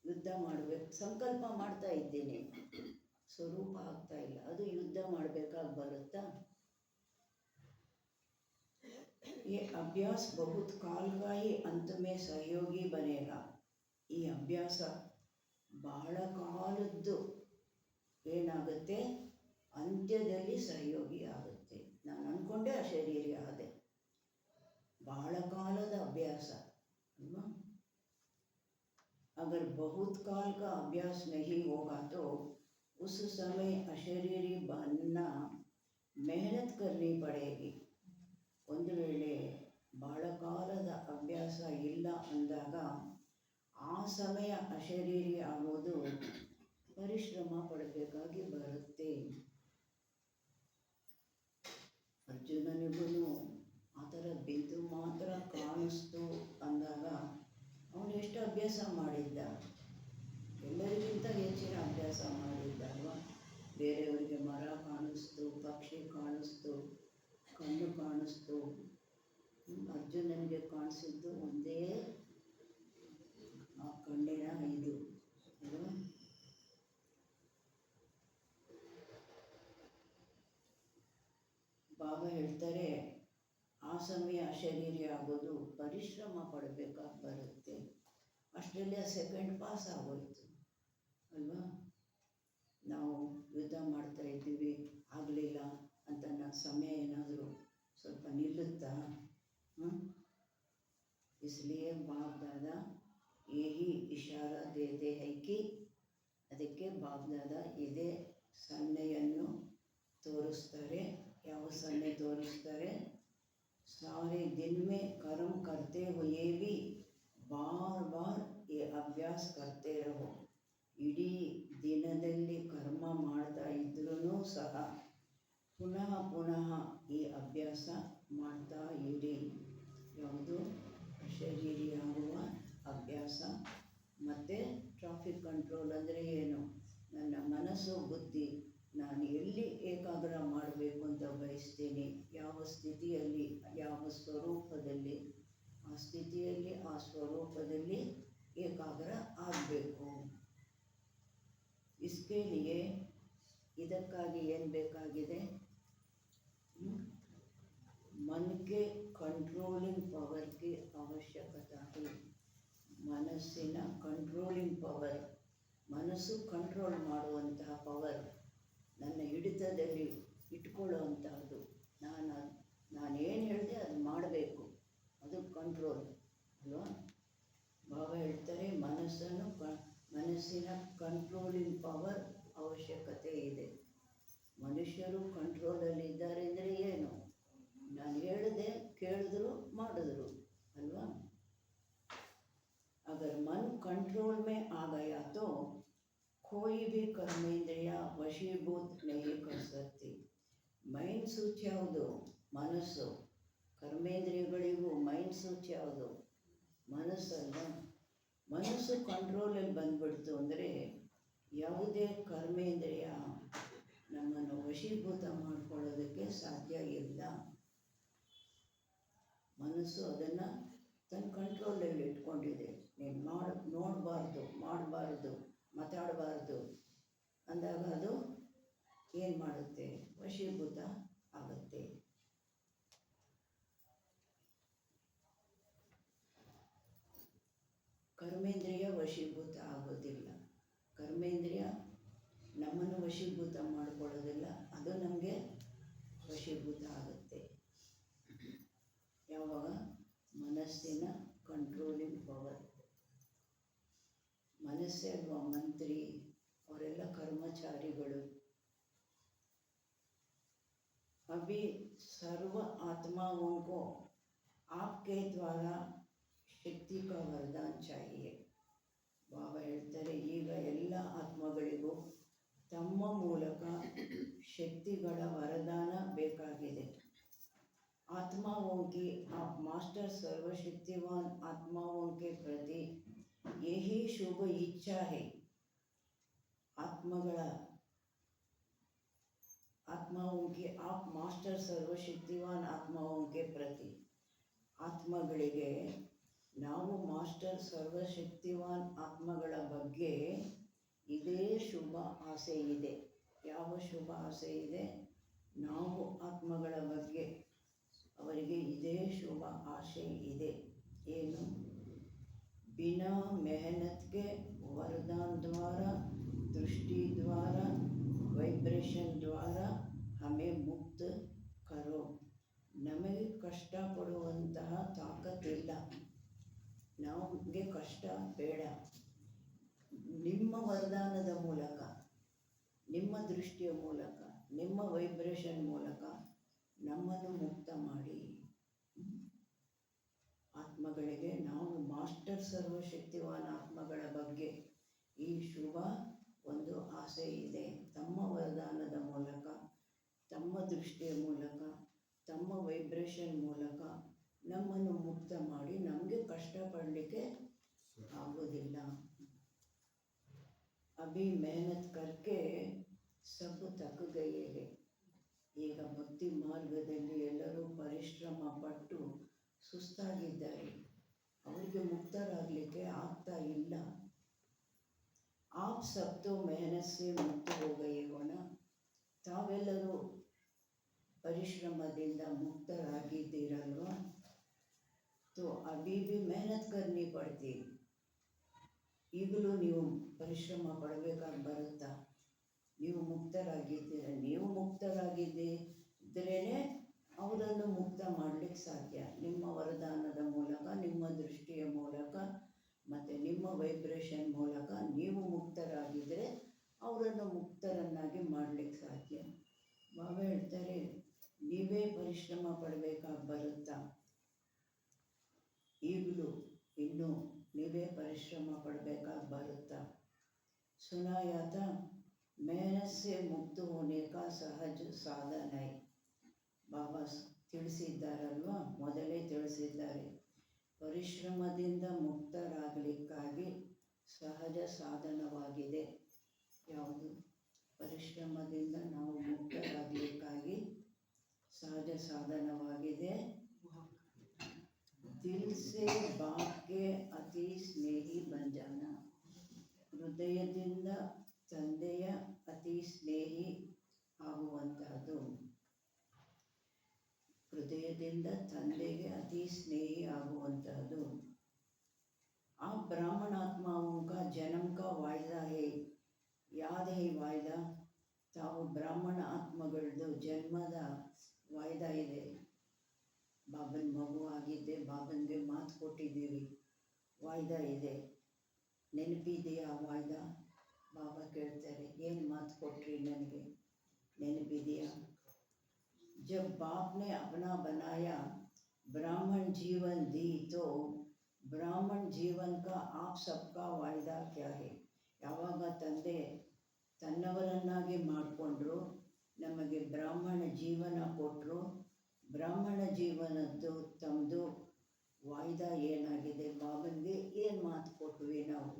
ಯುದ್ಧ ಮಾಡಬೇಕು, ಸಂಕಲ್ಪ ಮಾಡ್ತಾ ಇದ್ದೀನಿ, ಸ್ವರೂಪ ಆಗ್ತಾ ಇಲ್ಲ, ಅದು ಯುದ್ಧ ಮಾಡಬೇಕಾಗಿ ಬರುತ್ತಾ? ये अभ्यास बहुत काल का ही अंत में सहयोगी बनेगा. ಈ ಅಭ್ಯಾಸ ಬಹಳ ಕಾಲದ್ದು ಏನಾಗುತ್ತೆ, ಅಂತ್ಯದಲ್ಲಿ ಸಹಯೋಗಿ ಆಗುತ್ತೆ. ನಾನು ಅಂದ್ಕೊಂಡೆ ಅಶರೀರಿ ಆದೆ, ಬಹಳ ಕಾಲದ ಅಭ್ಯಾಸ ಅಲ್ವಾ. अगर बहुत काल का अभ्यास नहीं होगा तो उस समय अशरीरी बनना मेहनत करनी पड़ेगी. ಒಂದು ವೇಳೆ ಬಹಳ ಕಾಲದ ಅಭ್ಯಾಸ ಇಲ್ಲ ಅಂದಾಗ ಆ ಸಮಯ ಅಶರೀರಿ ಆಗೋದು ಪರಿಶ್ರಮ ಪಡಬೇಕಾಗಿ ಬರುತ್ತೆ. ಅರ್ಜುನನಿಗೂ ಆ ಥರ ಬಿದ್ದು ಮಾತ್ರ ಕಾಣಿಸ್ತು ಅಂದಾಗ ಅವನು ಎಷ್ಟು ಅಭ್ಯಾಸ ಮಾಡಿದ್ದ, ಎಲ್ಲರಿಗಿಂತ ಹೆಚ್ಚಿನ ಅಭ್ಯಾಸ ಮಾಡಿದ್ದ ಅಲ್ವಾ. ಬೇರೆಯವರಿಗೆ ಮರ ಕಾಣಿಸ್ತು, ಪಕ್ಷಿ ಕಾಣಿಸ್ತು, ಕಣ್ಣು ಕಾಣಿಸ್ತು, ಅರ್ಜುನನಿಗೆ ಕಾಣಿಸಿದ್ದು ಒಂದೇ ಆ ಕಣ್ಣಿನ ಇದು ಅಲ್ವಾ. ಬಾಬಾ ಹೇಳ್ತಾರೆ ಆ ಸಮಯ ಅಶರೀರಿ ಆಗೋದು ಪರಿಶ್ರಮ ಪಡಬೇಕಾಗಿ ಬರುತ್ತೆ. ಅಷ್ಟರಲ್ಲಿ ಆ ಸೆಕೆಂಡ್ ಪಾಸ್ ಆಗೋಯ್ತು ಅಲ್ವಾ. ನಾವು ಯುದ್ಧ ಮಾಡ್ತಾ ಇದ್ದೀವಿ, ಆಗಲಿಲ್ಲ ಅಂತ ಸಮಯ ಏನಾದರೂ ಸ್ವಲ್ಪ ನಿಲ್ಲುತ್ತಾ? इसलिए बाप दादा यही इशारा देते हैं कि ಅದಕ್ಕೆ ಬಾಪ್ ದಾದಾ ಇದೇ ಸನ್ನೆಯನ್ನು ತೋರಿಸ್ತಾರೆ. ಯಾವ ಸನ್ನೆ ತೋರಿಸ್ತಾರೆ? सारे दिन में कर्म करते हुए भी बार बार ये अभ्यास करते रहो. ಇಡೀ ದಿನದಲ್ಲಿ ಕರ್ಮ ಮಾಡ್ತಾ ಇದ್ರೂ ಸಹ ಪುನಃ ಪುನಃ ಈ ಅಭ್ಯಾಸ ಮಾಡ್ತಾ ಇರಿ. ಯಾವುದು? ಶರೀರಿಯಾಗುವ ಅಭ್ಯಾಸ. ಮತ್ತು ಟ್ರಾಫಿಕ್ ಕಂಟ್ರೋಲ್ ಅಂದರೆ ಏನು? ನನ್ನ ಮನಸ್ಸು ಬುದ್ಧಿ ನಾನು ಎಲ್ಲಿ ಏಕಾಗ್ರ ಮಾಡಬೇಕು ಅಂತ ಬಯಸ್ತೀನಿ, ಯಾವ ಸ್ಥಿತಿಯಲ್ಲಿ, ಯಾವ ಸ್ವರೂಪದಲ್ಲಿ, ಆ ಸ್ಥಿತಿಯಲ್ಲಿ ಆ ಸ್ವರೂಪದಲ್ಲಿ ಏಕಾಗ್ರ ಆಗಬೇಕು. इसके लिए ಇದಕ್ಕಾಗಿ ಏನು ಬೇಕಾಗಿದೆ? मन के कंट्रोलिंग पावर की आवश्यकता है. ಮನಸ್ಸಿನ ಕಂಟ್ರೋಲಿಂಗ್ ಪವರ್, ಮನಸ್ಸು ಕಂಟ್ರೋಲ್ ಮಾಡುವಂತಹ ಪವರ್, ನನ್ನ ಹಿಡಿತದಲ್ಲಿ ಇಟ್ಕೊಳ್ಳುವಂತಹದ್ದು. ನಾನೇನು ಹೇಳಿದೆ ಅದು ಮಾಡಬೇಕು, ಅದು ಕಂಟ್ರೋಲ್ ಅಲ್ವಾ? ಬಾಬಾ ಹೇಳ್ತಾರೆ ಮನಸ್ಸಿನ ಕಂಟ್ರೋಲಿಂಗ್ ಪವರ್ ಅವಶ್ಯಕತೆ ಇದೆ. ಮನುಷ್ಯರು ಕಂಟ್ರೋಲಲ್ಲಿದ್ದಾರೆ ಅಂದರೆ ಏನು? ನಾನು ಹೇಳಿದೆ, ಕೇಳಿದ್ರು, ಮಾಡಿದ್ರು अल्वा? अगर मन कंट्रोल में आ गया तो कोई भी कर्मेंद्रिय वशीभूत नहीं कर सकती. ಮೈಂಡ್ ಸ್ವಿಚ್ ಯಾವುದು? ಮನಸ್ಸು. ಕರ್ಮೇಂದ್ರಿಯಗಳಿಗೂ ಮೈಂಡ್ ಸ್ವಿಚ್ ಯಾವುದು? ಮನಸ್ಸಲ್ಲ. ಮನಸ್ಸು ಕಂಟ್ರೋಲಲ್ಲಿ ಬಂದ್ಬಿಡ್ತು ಅಂದರೆ ಯಾವುದೇ ಕರ್ಮೇಂದ್ರಿಯ ನಮ್ಮನ್ನು ವಶೀಭೂತ ಮಾಡ್ಕೊಳ್ಳೋದಕ್ಕೆ ಸಾಧ್ಯ ಇಲ್ಲ. ಮನಸ್ಸು ಅದನ್ನು ತನ್ನ ಕಂಟ್ರೋಲಲ್ಲಿ ಇಟ್ಕೊಂಡಿದೆ. ನೀನು ನೋಡಬಾರ್ದು, ಮಾಡಬಾರ್ದು, ಮಾತಾಡಬಾರ್ದು ಅಂದಾಗ ಅದು ಏನು ಮಾಡುತ್ತೆ? ವಶೀಭೂತ ಆಗುತ್ತೆ. ಕರ್ಮೇಂದ್ರಿಯ ವಶೀಭೂತ ಆಗೋದಿಲ್ಲ. ಕರ್ಮೇಂದ್ರಿಯ ನಮ್ಮನ್ನು ವಶೀಭೂತ ಮಾಡಿಕೊಳ್ಳೋದಿಲ್ಲ, ಅದು ನಮಗೆ ವಶೀಭೂತ ಆಗುತ್ತೆ. ಯಾವಾಗ? ಮನಸ್ಸಿನ ಕಂಟ್ರೋಲಿಂಗ್ ಪವರ್. ಮನಸ್ಸೇ ಅಲ್ವಾ ಮಂತ್ರಿ, ಅವರೆಲ್ಲ ಕರ್ಮಚಾರಿಗಳು. अभी सर्व आत्माओं को आपके द्वारा ಶಕ್ತಿ का वरदान चाहिए. ಬಾಬಾ ಹೇಳ್ತಾರೆ, ಈಗ ಎಲ್ಲ ಆತ್ಮಗಳಿಗೂ ತಮ್ಮ ಮೂಲಕ ಶಕ್ತಿಗಳ ವರದಾನ ಬೇಕಾಗಿದೆ. आत्माओं की आप मास्टर सर्वशक्तिवान आत्माओं के प्रति यही शुभ इच्छा है. आत्माओं की आप मास्टर सर्वशक्तिवान आत्माओं के प्रति, ಆತ್ಮಗಳಿಗೆ ನಾವು ಮಾಸ್ಟರ್ ಸರ್ವಶಕ್ತಿವಾನ್ ಆತ್ಮಗಳ ಬಗ್ಗೆ ಇದೇ ಶುಭ ಆಸೆ ಇದೆ. ಯಾವ ಶುಭ ಆಸೆ ಇದೆ? ನಾವು ಆತ್ಮಗಳ ಬಗ್ಗೆ ಅವರಿಗೆ ಇದೇ ಶುಭ ಆಸೆ ಇದೆ. ಏನು? बिना मेहनत के वरदान द्वारा, दृष्टि द्वारा, वाइब्रेशन द्वारा हमें मुक्त करो. ನಮಗೆ ಕಷ್ಟಪಡುವಂತಹ ತಾಕತ್ತಿಲ್ಲ, ನಮಗೆ ಕಷ್ಟ ಬೇಡ. ನಿಮ್ಮ ವರದಾನದ ಮೂಲಕ, ನಿಮ್ಮ ದೃಷ್ಟಿಯ ಮೂಲಕ, ನಿಮ್ಮ ವೈಬ್ರೇಷನ್ ಮೂಲಕ ನಮ್ಮನ್ನು ಮುಕ್ತ ಮಾಡಿ. ಆತ್ಮಗಳಿಗೆ ನಾವು ಮಾಸ್ಟರ್ ಸರ್ವಶಕ್ತಿವಾನ್ ಆತ್ಮಗಳ ಬಗ್ಗೆ ಈ ಶುಭ ಒಂದು ಆಸೆ ಇದೆ. ತಮ್ಮ ವರದಾನದ ಮೂಲಕ, ತಮ್ಮ ದೃಷ್ಟಿಯ ಮೂಲಕ, ತಮ್ಮ ವೈಬ್ರೇಷನ್ ಮೂಲಕ ನಮ್ಮನ್ನು ಮುಕ್ತ ಮಾಡಿ. ನಮಗೆ ಕಷ್ಟಪಡಲಿಕ್ಕೆ ಆಗೋದಿಲ್ಲ. ಅಭಿ ಮೆಹನತ್ ಕರ್ಕೆ ಸಬ್ ತಕ್ ಗಯೇ ಹೈ. ಈಗ ಭಕ್ತಿ ಮಾರ್ಗದಲ್ಲಿ ಎಲ್ಲರೂ ಪರಿಶ್ರಮ ಪಟ್ಟು ಸುಸ್ತಾಗಿದ್ದಾರೆ, ಅವರಿಗೆ ಮುಕ್ತರಾಗಲಿಕ್ಕೆ ಆಗ್ತಾ ಇಲ್ಲ. ಆಪ್ ಸಬ್ ತೋ ಮೆಹನತ್ ಸೆ ಮುಕ್ತ ಹೋ ಗಯೇ ಹೋ ನಾ. ತಾವೆಲ್ಲರೂ ಪರಿಶ್ರಮದಿಂದ ಮುಕ್ತರಾಗಿದ್ದೀರಲ್ವಾ? ತೋ ಅಭಿ ಭಿ ಮೆಹನತ್ ಕರ್ನಿ ಪಡ್ತಿ. ಈಗಲೂ ನೀವು ಪರಿಶ್ರಮ ಪಡಬೇಕಾಗಿ ಬರುತ್ತಾ? ನೀವು ಮುಕ್ತರಾಗಿದ್ದೀರ. ನೀವು ಮುಕ್ತರಾಗಿದ್ದರೆ ಅವರನ್ನು ಮುಕ್ತ ಮಾಡಲಿಕ್ಕೆ ಸಾಧ್ಯ. ನಿಮ್ಮ ವರದಾನದ ಮೂಲಕ, ನಿಮ್ಮ ದೃಷ್ಟಿಯ ಮೂಲಕ ಮತ್ತು ನಿಮ್ಮ ವೈಬ್ರೇಷನ್ ಮೂಲಕ ನೀವು ಮುಕ್ತರಾಗಿದ್ದರೆ ಅವರನ್ನು ಮುಕ್ತರನ್ನಾಗಿ ಮಾಡಲಿಕ್ಕೆ ಸಾಧ್ಯ. ಬಾಬಾ ಹೇಳ್ತಾರೆ, ನೀವೇ ಪರಿಶ್ರಮ ಪಡಬೇಕಾಗಿ ಬರುತ್ತಾ? ಈಗಲೂ ಇನ್ನೂ ನೀವೇ ಪರಿಶ್ರಮ ಪಡಬೇಕಾಗಿ ಬರುತ್ತಾ? सुनाया था मेहनत से मुक्त होने का सहज साधन है. ಬಾಬಾ ತಿಳಿಸಿದ್ದಾರಲ್ವಾ? ಮೊದಲೇ ತಿಳಿಸಿದ್ದಾರೆ, ಪರಿಶ್ರಮದಿಂದ ಮುಕ್ತರಾಗಲಿಕ್ಕಾಗಿ ಸಹಜ ಸಾಧನವಾಗಿದೆ. ಯಾವುದು? ಪರಿಶ್ರಮದಿಂದ ನಾವು ಮುಕ್ತರಾಗಲಿಕ್ಕಾಗಿ ಸಹಜ ಸಾಧನವಾಗಿದೆ. ದಿಲ್ ಸೆ ಬಾಪ್ ಕೆ ಅತಿ ಸ್ನೇಹಿ ಬಂಜಾನ. ಹೃದಯದಿಂದ ತಂದೆಯ ಅತಿ ಸ್ನೇಹಿ ಆಗುವಂತಹದ್ದು. ಹೃದಯದಿಂದ ತಂದೆಗೆ ಅತಿ ಸ್ನೇಹಿ ಆಗುವಂತಹದ್ದು. ಆ ब्राह्मण आत्माओं का जन्म का वायदा है. याद है वायदा? ತಾವು ಬ್ರಾಹ್ಮಣ ಆತ್ಮಗಳದ್ದು ಜನ್ಮದ ವಾಯ್ದ ಇದೆ. ಬಾಬನ ಮಗು ಆಗಿದ್ದೆ, ಬಾಬನಿಗೆ ಮಾತು ಕೊಟ್ಟಿದ್ದೀವಿ, ವಾಯ್ದ ಇದೆ. ನೆನಪಿದೆಯಾ ವಾಯ್ದ? ಬಾಬಾ ಕೇಳ್ತಾರೆ, ಏನು ಮಾತು ಕೊಟ್ರಿ ನನಗೆ, ನೆನಪಿದೆಯಾ? जब बाप ने अपना बनाया ब्राह्मण जीवन दी तो ब्राह्मण जीवन का आप सबका वायदा क्या है? ಯಾವಾಗ ತಂದೆ ತನ್ನವರನ್ನಾಗಿ ಮಾಡಿಕೊಂಡ್ರು, ನಮಗೆ ಬ್ರಾಹ್ಮಣ ಜೀವನ ಕೊಟ್ಟರು, ಬ್ರಾಹ್ಮಣ ಜೀವನದ್ದು ತಮ್ಮದು ವಾಯ್ದ ಏನಾಗಿದೆ? ಬಾಬನಿಗೆ ಏನು ಮಾತು ಕೊಟ್ವಿ ನಾವು?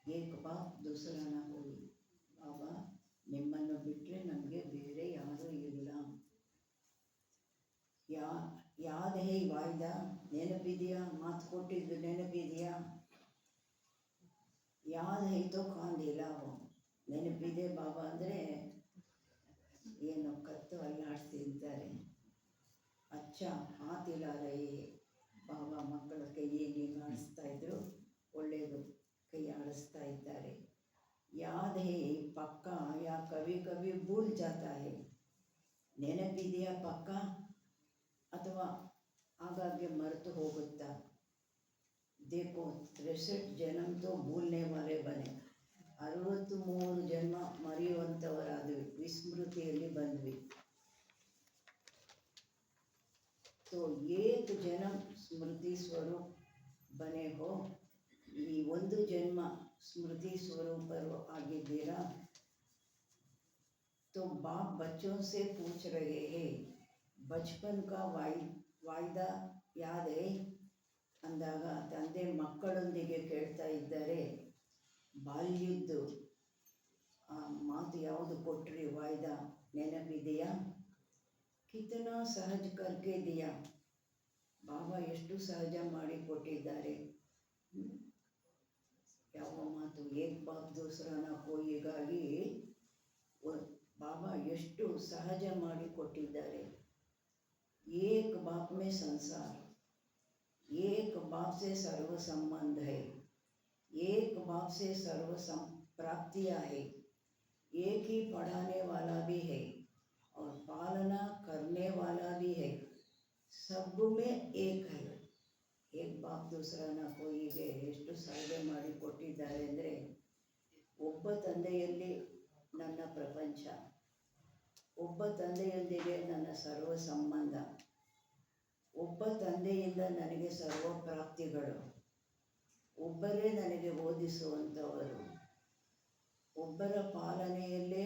ಏಕ್ ಬಾಪ್ ದೂಸರಾನ ಹೋಗಿ, ಬಾಬಾ ನಿಮ್ಮನ್ನು ಬಿಟ್ಟರೆ ನಮಗೆ ಬೇರೆ ಯಾರೂ ಇಲ್ಲ. ಯಾದ ಹೇ ವಾಯ್ದ? ನೆನಪಿದೆಯಾ? ಮಾತು ಕೊಟ್ಟಿದ್ದು ನೆನಪಿದೆಯಾ? ಯಾದ ಹೈತೋ ಕಾಂದಿಲ್ಲ. ನೆನಪಿದೆ ಬಾಬಾ ಅಂದರೆ ಏನು ಕತ್ತು ಅಲ್ಲಾಡ್ತಿದ್ದಾರೆ. ಅಚ್ಚ ಹಾತಿಲ್ಲ ರೈ. ಬಾಬಾ ಮಕ್ಕಳ ಕೈ ಹೀಗೆ ಆಡಿಸ್ತಾ ಇದ್ರು, ಒಳ್ಳೆಯದು, ಕೈ ಆಡಿಸ್ತಾ ಇದ್ದಾರೆ. ಯಾದ ಹೇ ಪಕ್ಕ ಯಾ ಕವಿ ಕವಿ ಭೂಲ್ ಜಾತಾ ಹೇ? ನೆನಪಿದೆಯಾ ಪಕ್ಕ ಅಥವಾ ಆಗಾಗ್ಗೆ ಮರೆತು ಹೋಗುತ್ತಾ? देखो 63 जन्म तो भूलने वाले बने. 63 ಜನ್ಮ ಮರೆಯುವಂಥವರಾದ್ವಿ, ವಿಸ್ಮೃತಿಯಲ್ಲಿ ಬಂದ್ವಿ. तो एक जन्म स्मृति स्वरूप बने हो. ಈ ಒಂದು ಜನ್ಮ ಸ್ಮೃತಿ ಸ್ವರೂಪರು ಆಗಿದ್ದೀರಾ. तो बाप बच्चों से पूछ रहे हैं, बचपन का वायदा याद है? ಅಂದಾಗ ತಂದೆ ಮಕ್ಕಳೊಂದಿಗೆ ಕೇಳ್ತಾ ಇದ್ದಾರೆ, ಬಾಲ್ಯದ್ದು ಆ ಮಾತು ಯಾವುದು ಕೊಟ್ರಿ ವಾಯ್ದ, ನೆನಪಿದೆಯಾ? ಕಿತನಾ ಸಹಜ ಕರ್ಕೆ ದಿಯಾ? ಬಾಬಾ ಎಷ್ಟು ಸಹಜ ಮಾಡಿ ಕೊಟ್ಟಿದ್ದಾರೆ. ಯಾವ ಮಾತು? ಏಕ್ ಬಾಪ್ ದೂಸರಾನ ಕೋಯಿಗಾಗಿ ಬಾಬಾ ಎಷ್ಟು ಸಹಜ ಮಾಡಿ ಕೊಟ್ಟಿದ್ದಾರೆ. ಏಕ್ ಬಾಪ್ ಮೇ ಸಂಸಾರ, एक बाप से सर्व संबंध है, एक बाप से सर्व प्राप्तियाँ है, एक ही पढ़ाने वाला भी है और पालना करने वाला भी है, सब में एक है. एक बाप दूसराನ ಕೋಯಿಗೆ ಎಷ್ಟು ಸಹಜ ಮಾಡಿ ಕೊಟ್ಟಿದ್ದಾರೆ ಅಂದರೆ, ಒಬ್ಬ ತಂದೆಯಲ್ಲಿ ನನ್ನ ಪ್ರಪಂಚ, ಒಬ್ಬ ತಂದೆಯೊಂದಿಗೆ ನನ್ನ ಸರ್ವ ಸಂಬಂಧ, ಒಬ್ಬ ತಂದೆಯಿಂದ ನನಗೆ ಸರ್ವ ಪ್ರಾಪ್ತಿಗಳು, ಒಬ್ಬರೇ ನನಗೆ ಓದಿಸುವಂಥವರು, ಒಬ್ಬರ ಪಾಲನೆಯಲ್ಲೇ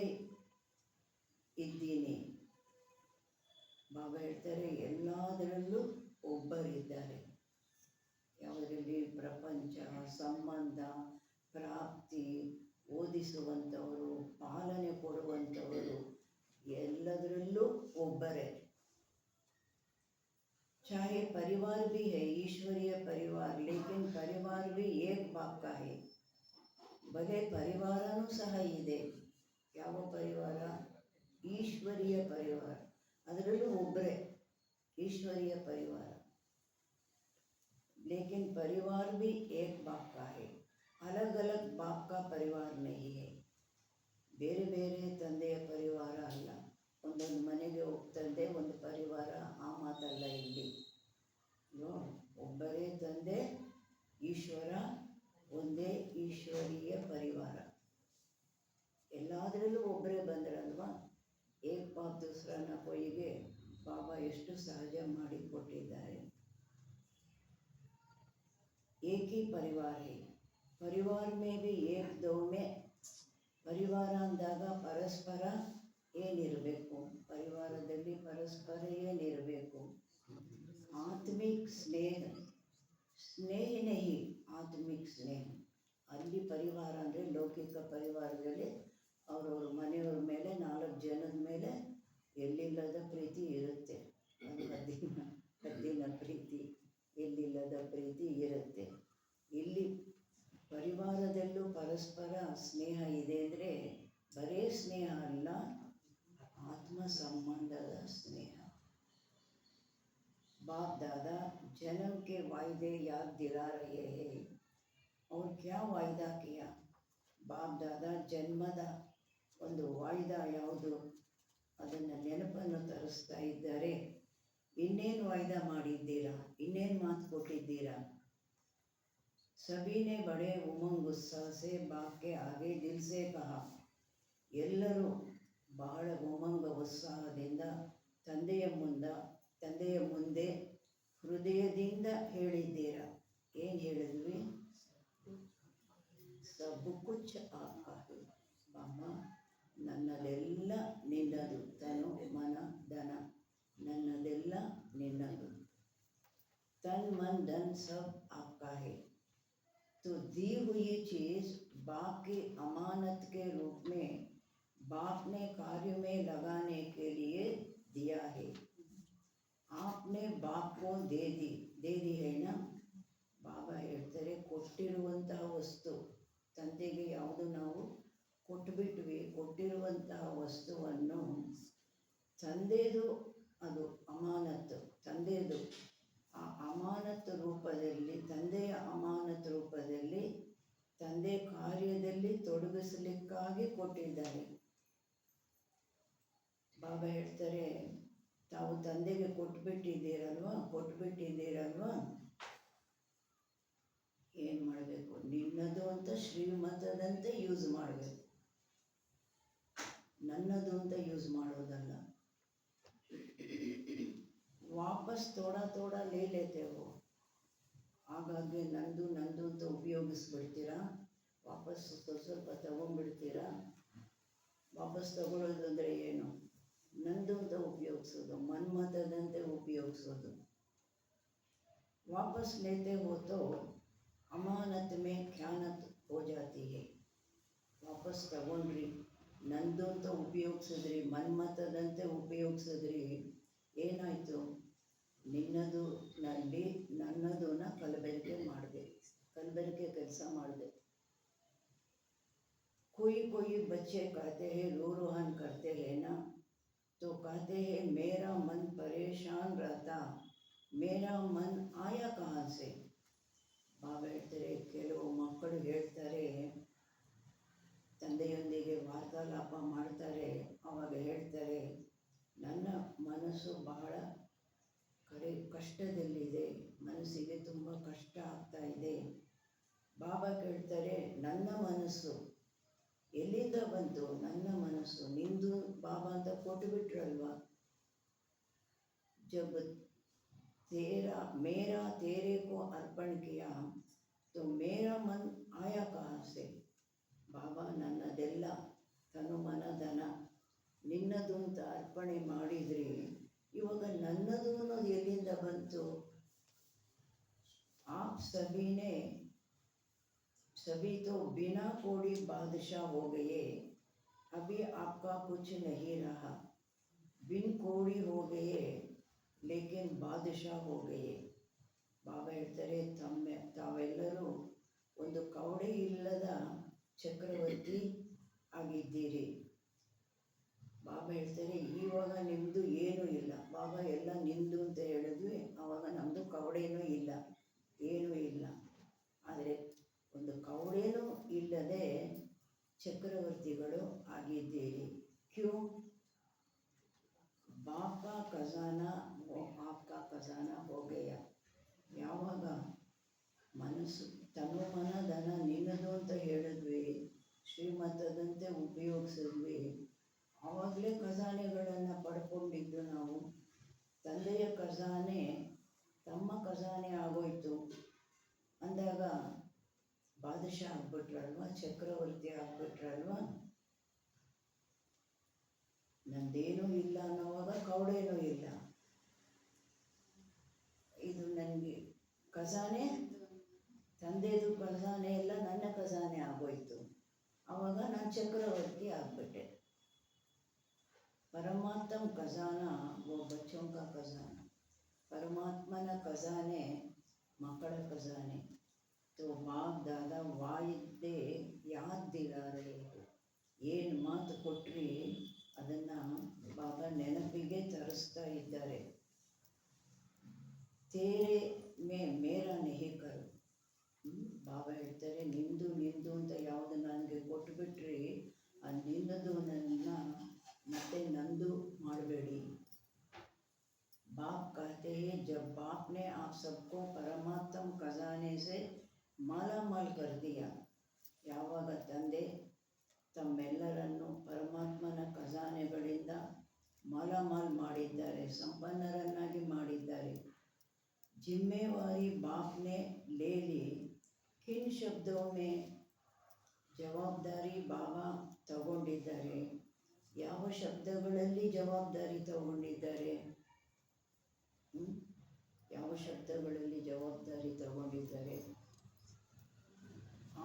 ಇದ್ದೀನಿ. ಬಾಬಾ ಹೇಳ್ತಾರೆ, ಎಲ್ಲದರಲ್ಲೂ ಒಬ್ಬರಿದ್ದಾರೆ. ಯಾವುದರಲ್ಲಿ? ಪ್ರಪಂಚ, ಸಂಬಂಧ, ಪ್ರಾಪ್ತಿ, ಓದಿಸುವಂಥವರು, ಪಾಲನೆ ಕೊಡುವಂಥವರು, ಎಲ್ಲದರಲ್ಲೂ ಒಬ್ಬರೇ. चाहे परिवार भी है ईश्वरीय परिवार, लेकिन परिवार भी एक बाप का है. भले परिवारನೂ ಸಹ ಇದೆ. ಯಾವ ಪರಿವಾರ? ಈಶ್ವರೀಯ ಪರಿವಾರ. ಅದರಲ್ಲೂ ಒಬ್ಬರೇ ईश्वरीय परिवार. लेकिन परिवार भी एक बाप का है. अलग अलग बाप का परिवार नहीं है. ಬೇರೆ ಬೇರೆ ತಂದೆಯ ಪರಿವಾರ ಅಲ್ಲ. ಒಂದೊಂದು ಮನೆಗೆ ಹೋಗ್ತಂದೆ ಒಂದು ಪರಿವಾರ, ಆ ಮಾತಲ್ಲ ಇಲ್ಲಿ. ಒಬ್ಬರೇ ತಂದೆ, ಈಶ್ವರ, ಒಂದೇ ಈಶ್ವರೀಯ ಪರಿವಾರ. ಎಲ್ಲದರಲ್ಲೂ ಒಬ್ಬರೇ ಬಂದ್ರಲ್ವಾ. ಏಕ್ ಬಾಪ್ ದೂಸರಾನ ಕೋಯಿಗೆ ಬಾಬಾ ಎಷ್ಟು ಸಹಜ ಮಾಡಿಕೊಟ್ಟಿದ್ದಾರೆ. ಏಕ್ ಹಿ ಪರಿವಾರ ಹೈ. ಪರಿವಾರ ಮೇ ಭಿ ಏಕ್ ದೋ ಮೇ. ಪರಿವಾರ ಅಂದಾಗ ಪರಸ್ಪರ ಏನಿರಬೇಕು? ಪರಿವಾರದಲ್ಲಿ ಪರಸ್ಪರ ಏನಿರಬೇಕು? ಆತ್ಮಿಕ್ ಸ್ನೇಹ, ಸ್ನೇಹ ನಹಿ ಆತ್ಮಿಕ್ ಸ್ನೇಹ. ಅಲ್ಲಿ ಪರಿವಾರ ಅಂದರೆ ಲೌಕಿಕ ಪರಿವಾರದಲ್ಲಿ ಅವರವ್ರ ಮನೆಯವ್ರ ಮೇಲೆ 4 ಜನದ ಮೇಲೆ ಎಲ್ಲಿಲ್ಲದ ಪ್ರೀತಿ ಇರುತ್ತೆ. ಅದು ಹದ್ದಿನ ಪ್ರೀತಿ, ಎಲ್ಲಿಲ್ಲದ ಪ್ರೀತಿ ಇರುತ್ತೆ. ಇಲ್ಲಿ ಪರಿವಾರದಲ್ಲೂ ಪರಸ್ಪರ ಸ್ನೇಹ ಇದೆ ಅಂದರೆ ಬರೇ ಸ್ನೇಹ ಅಲ್ಲ, ಆತ್ಮ ಸಂಬಂಧದ ಸ್ನೇಹ. बाप दादा जन्म के वायदे याद दिला रहे हैं. और क्या वायदा किया? ಬಾಪ್ ದಾದಾ ಜನ್ಮದ ಒಂದು ವಾಯ್ದಾ ಯಾವುದು, ಅದನ್ನು ನೆನಪನ್ನು ತರಿಸ್ತಾ ಇದ್ದಾರೆ. ಇನ್ನೇನು ವಾಯ್ದಾ ಮಾಡಿದ್ದೀರಾ, ಇನ್ನೇನು ಮಾತು ಕೊಟ್ಟಿದ್ದೀರಾ? ಸಭೀನೆ ಬಡೆ ಉಮಂಗ್ ಉತ್ಸಾಹ ಸೆ ಬಾಪ್ ಕೆ ಆಗೆ ದಿಲ್ ಸೆ ಕಹಾ. ಎಲ್ಲರೂ ಬಹಳ ಉಮಂಗ ಉತ್ಸಾಹದಿಂದ ತಂದೆಯ ಮುಂದೆ ಹೃದಯದಿಂದ ಹೇಳಿದ್ದೀರಾ. ಏನು ಹೇಳಿದ್ವಿ? ಸಬ್ ಕುಚ್ ಆಪ್ಕಾ ಹೈ ಬಾಮ, ನನ್ನದೆಲ್ಲ ನಿನ್ನದು, ತನು ಮನ ಧನ ನನ್ನದೆಲ್ಲ ನಿನ್ನದು. ತನ್ ಮನ್ ಧನ್ ಸಬ್ ಆಪ್ಕಾ ಹೈ. तो दी हुई चीज़ बाप की अमानत के रूप में बाप ने कार्य में लगाने के लिए दिया है. आपने बाप को दे दी है ना. ಬಾಬಾ ಹೇಳ್ತಾರೆ, ಕೊಟ್ಟಿರುವಂತಹ ವಸ್ತು ತಂದೆಗೆ ಯಾವುದು ನಾವು ಕೊಟ್ಟುಬಿಟ್ವಿ, ಕೊಟ್ಟಿರುವಂತಹ ವಸ್ತುವನ್ನು ತಂದೆದು, ಅದು ಅಮಾನತ್ತು ತಂದೆದು. ಆ ಅಮಾನತ್ ರೂಪದಲ್ಲಿ, ತಂದೆಯ ಅಮಾನತ್ ರೂಪದಲ್ಲಿ ತಂದೆ ಕಾರ್ಯದಲ್ಲಿ ತೊಡಗಿಸಲಿಕ್ಕಾಗಿ ಕೊಟ್ಟಿದ್ದಾರೆ. ಬಾಬಾ ಹೇಳ್ತಾರೆ, ತಾವು ತಂದೆಗೆ ಕೊಟ್ಬಿಟ್ಟಿದ್ದೀರಲ್ವ, ಏನು ಮಾಡಬೇಕು? ನಿನ್ನದು ಅಂತ ಶ್ರೀಮತದಂತೆ ಯೂಸ್ ಮಾಡಬೇಕು, ನನ್ನದು ಅಂತ ಯೂಸ್ ಮಾಡೋದಲ್ಲ. ವಾಪಸ್ ಥೋಡಾ ಲೇ ಲೇತೆ ಹೋ. ಹಾಗಾಗಿ ನಂದು ಅಂತ ಉಪಯೋಗಿಸ್ಬಿಡ್ತೀರಾ, ವಾಪಸ್ ಸ್ವಲ್ಪ ತಗೊಂಡ್ಬಿಡ್ತೀರಾ. ವಾಪಸ್ ತಗೊಳ್ಳೋದು ಅಂದರೆ ಏನು? ನಂದು ಅಂತ ಉಪಯೋಗಿಸೋದು, ಮನ್ಮತದಂತೆ ಉಪಯೋಗಿಸೋದು. ವಾಪಸ್ ಲೇತೆ ಹೋ ತೋ ಅಮಾನತ್ ಮೇ ಖ್ಯಾನತ್ ಹೋ ಜಾತಿ ಹೈ. ವಾಪಸ್ ತಗೊಂಡ್ರಿ, ನಂದು ಅಂತ ಉಪಯೋಗಿಸಿದ್ರಿ, ಮನ್ಮತದಂತೆ ಉಪಯೋಗಿಸಿದ್ರಿ, ಏನಾಯಿತು? ನಿನ್ನದು ನಲ್ಲಿ ನನ್ನದನ್ನ ಕಲಬೆರಕೆ ಕೆಲಸ ಮಾಡಿದೆ. कोई बच्चे कहते हैं रो रोहन करते हैं ना, तो कहते हैं मेरा मन परेशान रहता, मेरा मन आया कहाँ से. ಬಾಬಾ ಹೇಳ್ತಾರೆ, ಕೆಲವು ಮಕ್ಕಳು ಹೇಳ್ತಾರೆ, ತಂದೆಯೊಂದಿಗೆ ವಾರ್ತಾಲಾಪ ಮಾಡ್ತಾರೆ, ಆವಾಗ ಹೇಳ್ತಾರೆ, ನನ್ನ ಮನಸ್ಸು ಬಹಳ ಕಷ್ಟದಲ್ಲಿದೆ, ಮನಸ್ಸಿಗೆ ತುಂಬ ಕಷ್ಟ ಆಗ್ತಾ ಇದೆ. ಬಾಬಾ ಕೇಳ್ತಾರೆ, ನನ್ನ ಮನಸ್ಸು ಎಲ್ಲಿಂದ ಬಂತು? ನನ್ನ ಮನಸ್ಸು ನಿಂದು ಬಾಬಾ ಅಂತ ಕೊಟ್ಟು ಬಿಟ್ರಲ್ವಾ. जब मेरा तेरे को अर्पण किया तो मेरा मन आया कहाँ से. ಬಾಬಾ ನನ್ನದೆಲ್ಲ ತನು ಮನ ಧನ ನಿನ್ನದು ಅಂತ ಅರ್ಪಣೆ ಮಾಡಿದ್ರಿ, ಇವಾಗ ನನ್ನದು ಅನ್ನೋದು ಎಲ್ಲಿಂದ ಬಂತು? आप सभी तो बिना कोड़ी बादशाह हो गए, अभी आपका कुछ नहीं रहा. बिन कोड़ी हो गए ಲೇಕಿನ್ ಬಾದಶಾ ಹೋ ಗಯೆ. ಬಾಬಾ ಹೇಳ್ತಾರೆ, ತಾವೆಲ್ಲರೂ ಒಂದು ಕವಡೆ ಇಲ್ಲದ ಚಕ್ರವರ್ತಿ ಆಗಿದ್ದೀರಿ. ಬಾಬಾ ಹೇಳ್ತಾರೆ, ಇವಾಗ ನಿಮ್ಮದು ಏನೂ ಇಲ್ಲ. ಬಾಬಾ ಎಲ್ಲ ನಿಂದು ಅಂತ ಹೇಳಿದ್ವಿ, ಆವಾಗ ನಮ್ಮದು ಕವಡೆನೂ ಇಲ್ಲ, ಏನೂ ಇಲ್ಲ. ಆದರೆ ಒಂದು ಕವಡೆನೂ ಇಲ್ಲದೆ ಚಕ್ರವರ್ತಿಗಳು ಆಗಿದ್ದೀರಿ. ಕ್ಯೂ? बाप का खजाना वो आपका खजाना हो गया. ಯಾವಾಗ ಮನಸ್ಸು ತನು ಮನ ಧನ ನಿನ್ನದು ಅಂತ ಹೇಳಿದ್ವಿ, ಶ್ರೀಮತದಂತೆ ಉಪಯೋಗಿಸಿದ್ವಿ, ಆವಾಗಲೇ ಖಜಾನೆಗಳನ್ನು ಪಡ್ಕೊಂಡಿದ್ದು ನಾವು. ತಂದೆಯ ಖಜಾನೆ ತಮ್ಮ ಖಜಾನೆ ಆಗೋಯ್ತು ಅಂದಾಗ ಬಾದಶಾ ಆಗ್ಬಿಟ್ರಲ್ವ, ಚಕ್ರವರ್ತಿ ಆಗ್ಬಿಟ್ರಲ್ವ. ನಂದೇನೂ ಇಲ್ಲ ಅನ್ನೋವಾಗ ಕವಡೇನೂ ಇಲ್ಲ. ನನಗೆ ಖಜಾನೆ, ತಂದೆದು ಖಜಾನೆ ಎಲ್ಲ ನನ್ನ ಖಜಾನೆ ಆಗೋಯ್ತು. ಆವಾಗ ನಾನು ಚಕ್ರವರ್ತಿ ಆಗಿಬಿಟ್ಟೆ. परमात्म खजाना वो बच्चों का खजाना, परमात्मा ना खजाने मಕ್ಕಳ ಖಜಾನೆ. तो बाप दादा वायदे याद दिला रहे हैं. ಏನು ಮಾತು ಕೊಟ್ರಿ ಅದನ್ನು ಬಾಬಾ ನೆನಪಿಗೆ ತರಿಸ್ತಾ ಇದ್ದಾರೆ. ತೇರೆ ಮೇರಾ ನೆಹಿ ಕರು. ಬಾಬಾ ಹೇಳ್ತಾರೆ, ನಿಂದು ನಿಂದು ಅಂತ ಯಾವುದು ನನಗೆ ಕೊಟ್ಟುಬಿಟ್ರಿ, ಆ ನಿನ್ನದು ನನ್ನ ಮತ್ತೆ ನಂದು ಮಾಡಬೇಡಿ. बाप कहते हैं, जब बाप ने आप सबको परमात्म खजाने से मालामाल कर दिया. ಯಾವಾಗ ತಂದೆ ತಮ್ಮೆಲ್ಲರನ್ನು ಪರಮಾತ್ಮನ ಖಜಾನೆಗಳಿಂದ ಮಾಲಾಮಾಲ್ ಮಾಡಿದ್ದಾರೆ, ಸಂಪನ್ನರನ್ನಾಗಿ ಮಾಡಿದ್ದಾರೆ. ಜಿಮ್ಮೆವಾರಿ ಬಾಪ್ನೆ ಲೇಲಿ ಕಿನ್ ಶಬ್ದೋ ಮೇ ಜವಾಬ್ದಾರಿ ಬಾಬಾ ತಗೊಂಡಿದ್ದಾರೆ. ಯಾವ ಶಬ್ದಗಳಲ್ಲಿ ಜವಾಬ್ದಾರಿ ತಗೊಂಡಿದ್ದಾರೆ? ಯಾವ ಶಬ್ದಗಳಲ್ಲಿ ಜವಾಬ್ದಾರಿ ತಗೊಂಡಿದ್ದಾರೆ?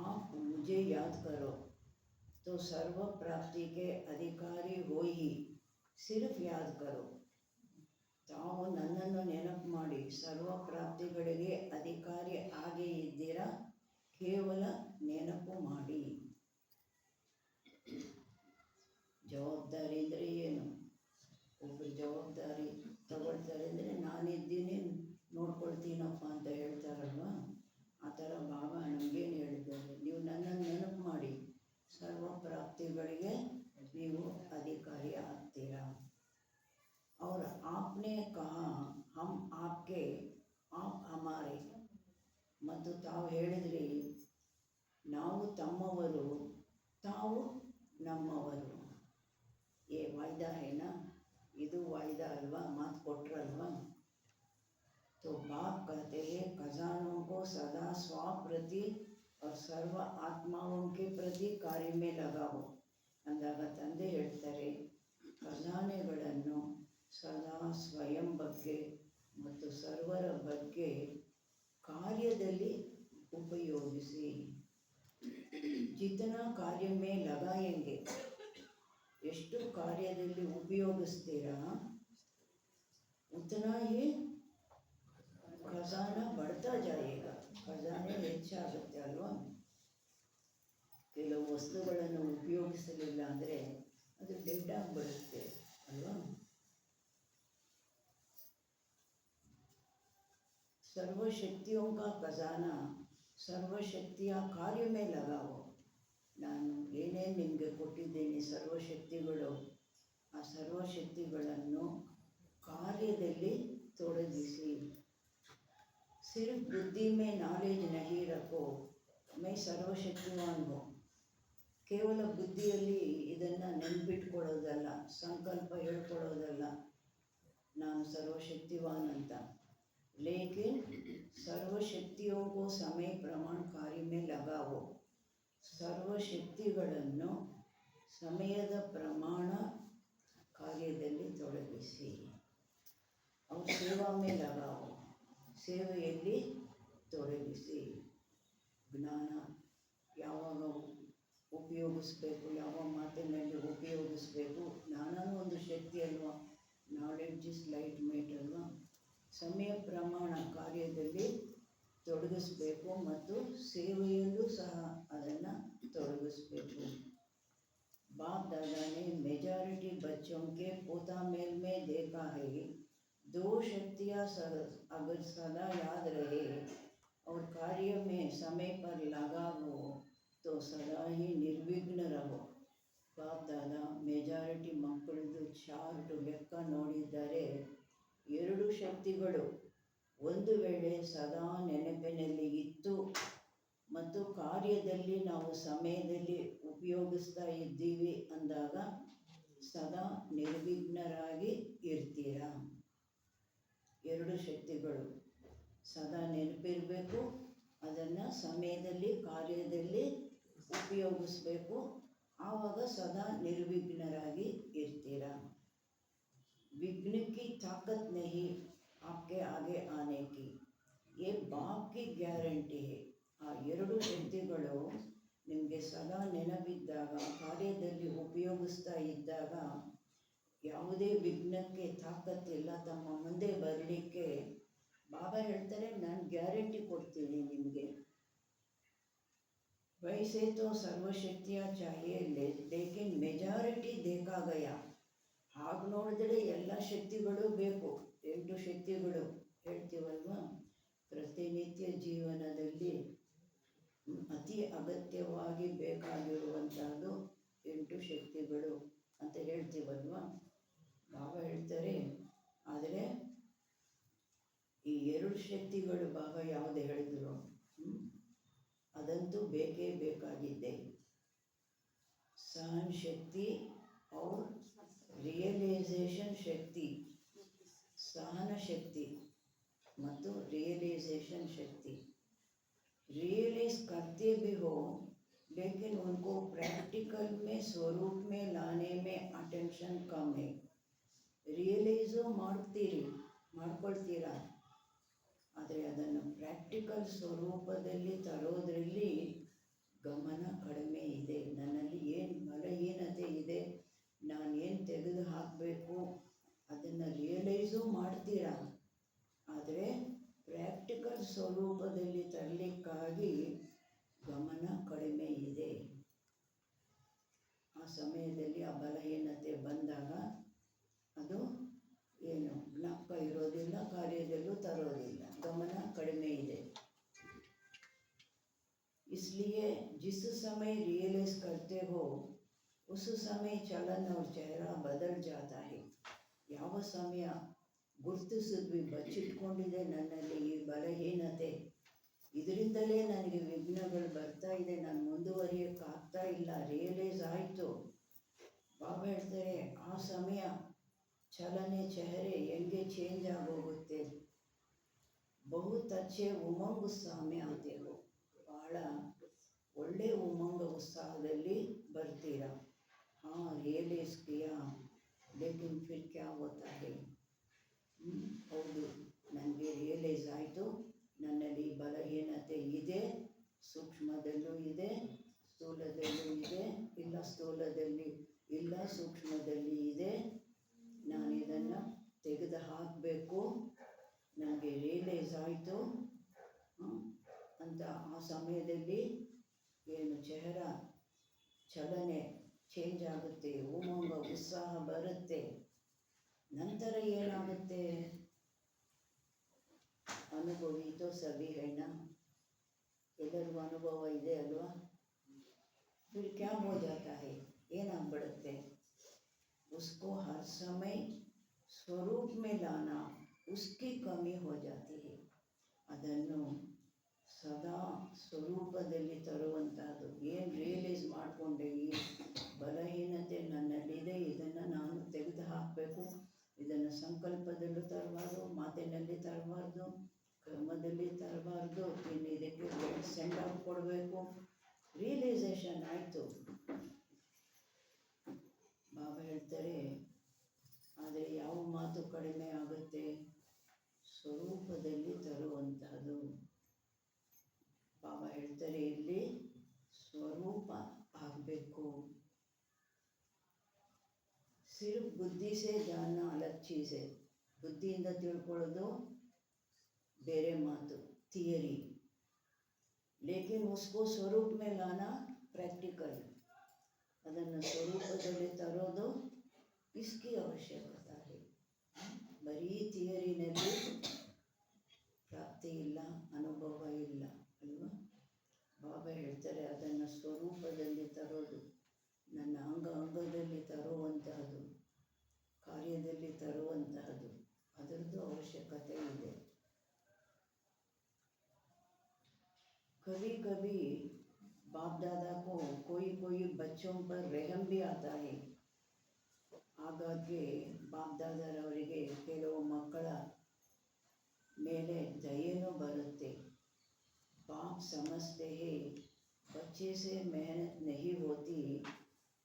आप मुझे याद करो तो सर्व प्राप्ति के अधिकारी हो ही सिर्फ याद करो. ತಾವು ನನ್ನನ್ನು ನೆನಪು ಮಾಡಿ ಸರ್ವ ಪ್ರಾಪ್ತಿಗಳಿಗೆ ಅಧಿಕಾರಿ ಆಗೇ ಇದ್ದೀರಾ, ಕೇವಲ ನೆನಪು ಮಾಡಿ. ಜವಾಬ್ದಾರಿ ಅಂದರೆ ಏನು? ಒಬ್ಬರು ಜವಾಬ್ದಾರಿ ತಗೊಳ್ತಾರೆ ಅಂದರೆ ನಾನಿದ್ದೀನಿ ನೋಡ್ಕೊಳ್ತೀನಪ್ಪ ಅಂತ ಹೇಳ್ತಾರಲ್ವ, ಆ ಥರ ಬಾಬಾ ನಮಗೇನು ಹೇಳಿದ್ದಾರೆ, ನೀವು ನನ್ನನ್ನು ನೆನಪು ಮಾಡಿ ಸರ್ವ ಪ್ರಾಪ್ತಿಗಳಿಗೆ ನೀವು ಅಧಿಕಾರಿ ಆಗ್ತೀರಾ. और आपने कहा हम आपके आप हमारे. ಮತ್ತು ತಾವು ಹೇಳಿದ್ರಿ ನಾವು ತಮ್ಮವರು, ತಾವು ನಮ್ಮವರು. ಏ ವಾಯ್ದಾ ಹೇನಾ? ಇದು ವಾಯ್ದಾ ಅಲ್ವಾ? ಮಾತು ಕೊಟ್ರಲ್ವಾ? तो बाप कहते हैं, खजानों को सदा स्वप्रति और सर्व आत्माओं के प्रति कार्य में लगाओ. ಅಂದಾಗ ತಂದೆ ಹೇಳ್ತಾರೆ, ಖಜಾನೆಗಳನ್ನು ಸದಾ ಸ್ವಯಂ ಬಗ್ಗೆ ಮತ್ತು ಸರ್ವರ ಬಗ್ಗೆ ಕಾರ್ಯದಲ್ಲಿ ಉಪಯೋಗಿಸಿ. ಜಿತನಾ ಕಾರ್ಯ ಮೇ ಲಗಾಯೆಂಗೆ, ಎಷ್ಟು ಕಾರ್ಯದಲ್ಲಿ ಉಪಯೋಗಿಸ್ತೀರಾ ಉತನಾ ಹಿ ಖಜಾನ ಬಡ್ತಾ ಜಾಯೇಗ. ಖಜಾನೆ ಹೆಚ್ಚಾಗುತ್ತೆ ಅಲ್ವಾ? ಕೆಲವು ವಸ್ತುಗಳನ್ನು ಉಪಯೋಗಿಸಲಿಲ್ಲ ಅಂದರೆ ಅದು ಡೆಡ್ ಆಗಿಬಿಡುತ್ತೆ ಅಲ್ವಾ? ಸರ್ವಶಕ್ತಿಯೋ ಕಾ ಖಜಾನ ಸರ್ವಶಕ್ತಿಯ ಕಾರ್ಯ ಮೇಲೆ ಲಗಾವೋ. ನಾನು ಏನೇನು ನಿಮಗೆ ಕೊಟ್ಟಿದ್ದೇನೆ ಸರ್ವಶಕ್ತಿಗಳು, ಆ ಸರ್ವಶಕ್ತಿಗಳನ್ನು ಕಾರ್ಯದಲ್ಲಿ ತೊಡಗಿಸಿ. ಸಿರ್ಫ್ ಬುದ್ಧಿ ಮೇ ನಾಲೆಜ್ ನಹಿ ರಖೋ ಮೈ ಸರ್ವಶಕ್ತಿವಾನ್ ಹೋ. ಕೇವಲ ಬುದ್ಧಿಯಲ್ಲಿ ಇದನ್ನು ನೆನ್ಪಿಟ್ಕೊಳ್ಳೋದಲ್ಲ, ಸಂಕಲ್ಪ ಹೇಳ್ಕೊಳ್ಳೋದಲ್ಲ ನಾನು ಸರ್ವಶಕ್ತಿವಾನ್ ಅಂತ. लेकिन सर्वशक्तियों को समय प्रमाण कार्य में लगाओ. ಸರ್ವಶಕ್ತಿಗಳನ್ನು ಸಮಯದ ಪ್ರಮಾಣ ಕಾರ್ಯದಲ್ಲಿ ತೊಡಗಿಸಿ. ಅವ್ರ ಸೇವಾ ಮೇಲೆ ಲಗಾವೋ, ಸೇವೆಯಲ್ಲಿ ತೊಡಗಿಸಿ. ಜ್ಞಾನ ಯಾವಾಗ ಉಪಯೋಗಿಸ್ಬೇಕು, ಯಾವ ಮಾತಿನಲ್ಲಿ ಉಪಯೋಗಿಸ್ಬೇಕು. ಜ್ಞಾನನೂ ಒಂದು ಶಕ್ತಿ ಅಲ್ವಾ? ನಾಲೆಡ್ಜ್ ಇಸ್ ಲೈಟ್ ಮೇಟ್ ಅಲ್ವಾ? ಸಮಯ ಪ್ರಮಾಣ ಕಾರ್ಯದಲ್ಲಿ ತೊಡಗಿಸ್ಬೇಕು ಮತ್ತು ಸೇವೆಯಲ್ಲೂ ಸಹ ಅದನ್ನು ತೊಡಗಿಸ್ಬೇಕು. बाप दादा ने मेजॉरिटी बच्चों के पोता मेल में देखा है, दो शक्तियाँ अगर सदा याद रहे और कार्य में समय पर लगा हो तो सदा ही निर्विघ्न रहो. ಬಾಪ್ ದಾದಾ ಮೆಜಾರಿಟಿ ಮಕ್ಕಳದ್ದು ಚಾರ್ಟ್ ಲೆಕ್ಕ ನೋಡಿದ್ದಾರೆ. ಎರಡು ಶಕ್ತಿಗಳು ಒಂದು ವೇಳೆ ಸದಾ ನೆನಪಿನಲ್ಲಿ ಇತ್ತು ಮತ್ತು ಕಾರ್ಯದಲ್ಲಿ ನಾವು ಸಮಯದಲ್ಲಿ ಉಪಯೋಗಿಸ್ತಾ ಇದ್ದೀವಿ ಅಂದಾಗ ಸದಾ ನಿರ್ವಿಘ್ನರಾಗಿ ಇರ್ತೀರಾ. ಎರಡು ಶಕ್ತಿಗಳು ಸದಾ ನೆನಪಿರಬೇಕು, ಅದನ್ನು ಸಮಯದಲ್ಲಿ ಕಾರ್ಯದಲ್ಲಿ ಉಪಯೋಗಿಸ್ಬೇಕು, ಆವಾಗ ಸದಾ ನಿರ್ವಿಘ್ನರಾಗಿ ಇರ್ತೀರಾ. विघ्न की ताकत नहीं आपके आगे आने की. ये बाप की ಗ್ಯಾರಂಟಿ है ಆ ಎರಡು ಶಕ್ತಿಗಳು ನಿಮಗೆ ಸದಾ ನೆನಪಿದ್ದಾಗ ಕಾರ್ಯದಲ್ಲಿ ಉಪಯೋಗಿಸ್ತಾ ಇದ್ದಾಗ ಯಾವುದೇ ವಿಘ್ನಕ್ಕೆ ತಾಕತ್ತಿಲ್ಲ ತಮ್ಮ ಮುಂದೆ ಬರಲಿಕ್ಕೆ. ಬಾಬಾ ಹೇಳ್ತಾರೆ ನಾನು ಗ್ಯಾರಂಟಿ ಕೊಡ್ತೀನಿ ನಿಮಗೆ. वैसे तो सर्वशक्तियाँ चाहिए लेकिन मेजॉरिटी देखा गया. ಹಾಗೆ ನೋಡಿದ್ರೆ ಎಲ್ಲ ಶಕ್ತಿಗಳು ಬೇಕು, 8 ಶಕ್ತಿಗಳು ಹೇಳ್ತೀವಲ್ವ. ಪ್ರತಿನಿತ್ಯ ಜೀವನದಲ್ಲಿ ಅತಿ ಅಗತ್ಯವಾಗಿ ಬೇಕಾಗಿರುವಂಥದ್ದು 8 ಶಕ್ತಿಗಳು ಅಂತ ಹೇಳ್ತೀವಲ್ವ. ಬಾಬಾ ಹೇಳ್ತಾರೆ ಆದರೆ ಈ 2 ಶಕ್ತಿಗಳು ಬಾಬಾ ಯಾವುದು ಹೇಳಿದ್ರು ಅದಂತೂ ಬೇಕೇ ಬೇಕಾಗಿದ್ದೆ. सहन शक्ति और रियलाइजेशन शक्ति. सहन शक्ति ಮತ್ತು रियलाइजेशन शक्ति. रियलाइज करते भी हो लेकिन उनको प्रैक्टिकल में स्वरूप में लाने में अटेंशन कम है. रियलाइज़ು ಮಾಡ್ಕೊಳ್ತೀರಾ ಆದರೆ ಅದನ್ನು ಪ್ರಾಕ್ಟಿಕಲ್ ಸ್ವರೂಪದಲ್ಲಿ ತರೋದರಲ್ಲಿ ಗಮನ ಕಡಿಮೆ ಇದೆ. ನನ್ನಲ್ಲಿ ಏನು ಬಲಹೀನತೆ ಇದೆ, ನಾನೇನು ತೆಗೆದು ಹಾಕಬೇಕು ಅದನ್ನು ರಿಯಲೈಸು ಮಾಡ್ತೀರಾ ಆದರೆ ಪ್ರಾಕ್ಟಿಕಲ್ ಸ್ವರೂಪದಲ್ಲಿ ತರಲಿಕ್ಕಾಗಿ ಗಮನ ಕಡಿಮೆ ಇದೆ. ಆ ಸಮಯದಲ್ಲಿ ಆ ಬಲಹೀನತೆ ಬಂದಾಗ ಅದು ಏನು ಜ್ಞಾಪಕ ಇರೋದಿಲ್ಲ, ಕಾರ್ಯದಲ್ಲೂ ತರೋದಿಲ್ಲ, ಗಮನ ಕಡಿಮೆ ಇದೆ. इसलिए जिस समय रियलाइज करते हो उस समय चलन और चेहरा बदल जाता है. ಯಾವ ಸಮಯ ಗುರುತಿಸಿದ್ವಿ, ಬಚ್ಚಿಟ್ಕೊಂಡಿದೆ ನನ್ನಲ್ಲಿ ಈ ಬಲಹೀನತೆ, ಇದರಿಂದಲೇ ನನಗೆ ವಿಘ್ನಗಳು ಬರ್ತಾ ಇದೆ, ನಾನು ಮುಂದುವರಿಯೋಕ್ಕಾಗ್ತಾ ಇಲ್ಲ, ರಿಯಲೈಸ್ ಆಯಿತು. ಬಾಬಾ ಹೇಳ್ತಾರೆ ಆ ಸಮಯ ಚಲನೆ ಚೆಹರೆ ಹೆಂಗೆ ಚೇಂಜ್ ಆಗೋಗುತ್ತೆ. ಬಹುತ್ ಅಚ್ಚೆ ಉಮಂಗ್ ಉತ್ಸಾಹ ಮೇ ಆತೆ ಹೋ. ಭಾಳ ಒಳ್ಳೆ ಉಮಂಗ ಉತ್ಸಾಹದಲ್ಲಿ ಬರ್ತೀರಾ. ಹಾಂ ರಿಯಲೈಸ್ ಕಿಯಾ ಲೇಕಿನ್ ಫಿರ್ ಕ್ಯಾ ಹೋತಾ ಹೈ. ಹೌದು ನನಗೆ ರಿಯಲೈಸ್ ಆಯಿತು, ನನ್ನಲ್ಲಿ ಬಲಹೀನತೆ ಇದೆ, ಸೂಕ್ಷ್ಮದಲ್ಲೂ ಇದೆ, ಸ್ಥೂಲದಲ್ಲೂ ಇದೆ, ಇಲ್ಲ ಸ್ಥೂಲದಲ್ಲಿ ಇಲ್ಲ ಸೂಕ್ಷ್ಮದಲ್ಲಿ ಇದೆ, ನಾನು ಇದನ್ನು ತೆಗೆದು ಹಾಕಬೇಕು, ನನಗೆ ರಿಯಲೈಸ್ ಆಯಿತು ಅಂತ ಆ ಸಮಯದಲ್ಲಿ ಏನು ಚೆಹರ ಚಲನೆ ಚೇಂಜ್ ಆಗುತ್ತೆ, ಉಮಂಗ ಉತ್ಸಾಹ ಬರುತ್ತೆ. ನಂತರ ಏನಾಗುತ್ತೆ, ಅನುಭವಿ ತೋ ಸಭಿ ಹೆಣ್ಣ, ಎಲ್ಲರಿಗೂ ಅನುಭವ ಇದೆ ಅಲ್ವಾ. ಫಿರ್ ಕ್ಯಾ ಹೋ ಜಾತಾ ಹೈ, ಏನಾಗ್ಬಿಡುತ್ತೆ, उसको हर समय स्वरूप में लाना उसकी कमी हो जाती है. ಅದನ್ನು ಸದಾ ಸ್ವರೂಪದಲ್ಲಿ ತರುವಂತಹದ್ದು. ಏನು ರಿಯಲೈಸ್ ಮಾಡಿಕೊಂಡೆ ಈ ಬಲಹೀನತೆ ನನ್ನಲ್ಲಿದೆ, ಇದನ್ನು ನಾನು ತೆಗೆದು ಹಾಕಬೇಕು, ಇದನ್ನು ಸಂಕಲ್ಪದಲ್ಲೂ ತರಬಾರ್ದು, ಮಾತಿನಲ್ಲಿ ತರಬಾರ್ದು, ಕ್ರಮದಲ್ಲಿ ತರಬಾರ್ದು, ಇನ್ನು ಇದಕ್ಕೆ ಸೆಂಡ್ ಆಫ್ ಕೊಡಬೇಕು. ರಿಯಲೈಸೇಷನ್ ಆಯಿತು. ಬಾಬಾ ಹೇಳ್ತಾರೆ ಆದರೆ ಯಾವ ಮಾತು ಕಡಿಮೆ ಆಗುತ್ತೆ, ಸ್ವರೂಪದಲ್ಲಿ ತರುವಂತಹದ್ದು. ಬಾಬಾ ಹೇಳ್ತಾರೆ ಇಲ್ಲಿ ಸ್ವರೂಪ ಆಗಬೇಕು. ಸಿರ್ಫ್ ಬುದ್ಧಿ ಸೇ ಜಾನ ಅಲಗ್ ಚೀಸ್ ಹೈ. ಬುದ್ಧಿಯಿಂದ ತಿಳ್ಕೊಳ್ಳೋದು ಬೇರೆ ಮಾತು, ಥಿಯರಿ. ಲೇಕಿನ್ ಉಸ್ಕೋ ಸ್ವರೂಪ ಮೇ ಲಾನಾ ಪ್ರಾಕ್ಟಿಕಲ್. ಅದನ್ನು ಸ್ವರೂಪದಲ್ಲಿ ತರೋದು ಇಸ್ಕಿ ಅವಶ್ಯಕತೆ ಇದೆ. ಬರೀ ಥಿಯರಿನಲ್ಲಿ ಪ್ರಾಪ್ತಿ ಇಲ್ಲ, ಅನುಭವ ಇಲ್ಲ ಅಲ್ವಾ. ಬಾಬಾ ಹೇಳ್ತಾರೆ ಅದನ್ನು ಸ್ವರೂಪದಲ್ಲಿ ತರೋದು, ನನ್ನ ಅಂಗದಲ್ಲಿ ತರುವಂತಹದ್ದು, ಕಾರ್ಯದಲ್ಲಿ ತರುವಂತಹದ್ದು, ಅದರದ್ದು ಅವಶ್ಯಕತೆ ಇದೆ. कभी कभी बाप दादा को कोई बच्चों पर रहम भी आता है. ಆಗಾಗ್ಗೆ ಬಾಪ್ ದಾದಾರವರಿಗೆ ಕೆಲವು ಮಕ್ಕಳ ಮೇಲೆ ದಯೆನೂ ಬರುತ್ತೆ. बाप समझते हैं बच्चे से मेहनत नहीं होती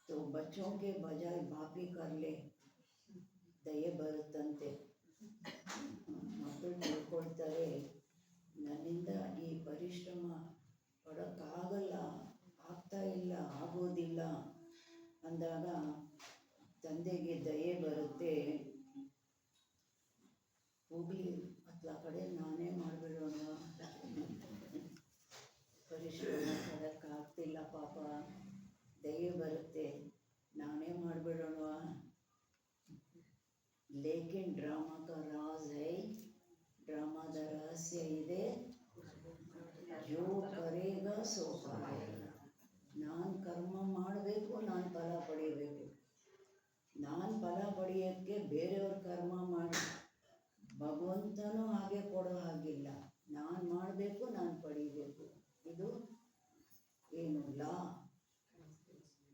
तो बच्चों के बजाय बाप ही कर ले, ದಯೆ ಬರುತ್ತಂತೆ. ಮಕ್ಕಳು ತಿಳ್ಕೊಳ್ತಾರೆ ನನ್ನಿಂದ ಈ ಪರಿಶ್ರಮ ಪಡೋಕ್ಕಾಗಲ್ಲ, ಆಗ್ತಾ ಇಲ್ಲ, ಆಗೋದಿಲ್ಲ ಅಂದಾಗ ತಂದೆಗೆ ದಯೆ ಬರುತ್ತೆ. ಹೋಗಲಿ ಅತ್ಲ ಕಡೆ ನಾನೇ ಮಾಡಿಬಿಡೋಣ, ಪರಿಶ್ರಮ ಪಡೋಕ್ಕಾಗ್ತಿಲ್ಲ ಪಾಪ, ದಯೆ ಬರುತ್ತೆ, ನಾನೇ ಮಾಡಿಬಿಡೋಣ. ಲೇಕಿನ್ ಡ್ರಾಮಾ का राज है, ಡ್ರಾಮಾದ ರಹಸ್ಯ ಇದೆ, ಜೋ ಕರೇಗ ಸೋ ಪಾಯೇಗ. ನಾನು ಕರ್ಮ ಮಾಡಬೇಕು, ನಾನು ಫಲ ಪಡೆಯಬೇಕು. ನಾನು ಫಲ ಪಡೆಯೋಕ್ಕೆ ಬೇರೆಯವ್ರ ಕರ್ಮ ಮಾಡಿ ಭಗವಂತನೂ ಹಾಗೆ ಕೊಡೋ ಹಾಗಿಲ್ಲ. ನಾನು ಮಾಡಬೇಕು, ನಾನು ಪಡೀಬೇಕು. ಇದು ಏನು ಲಾ.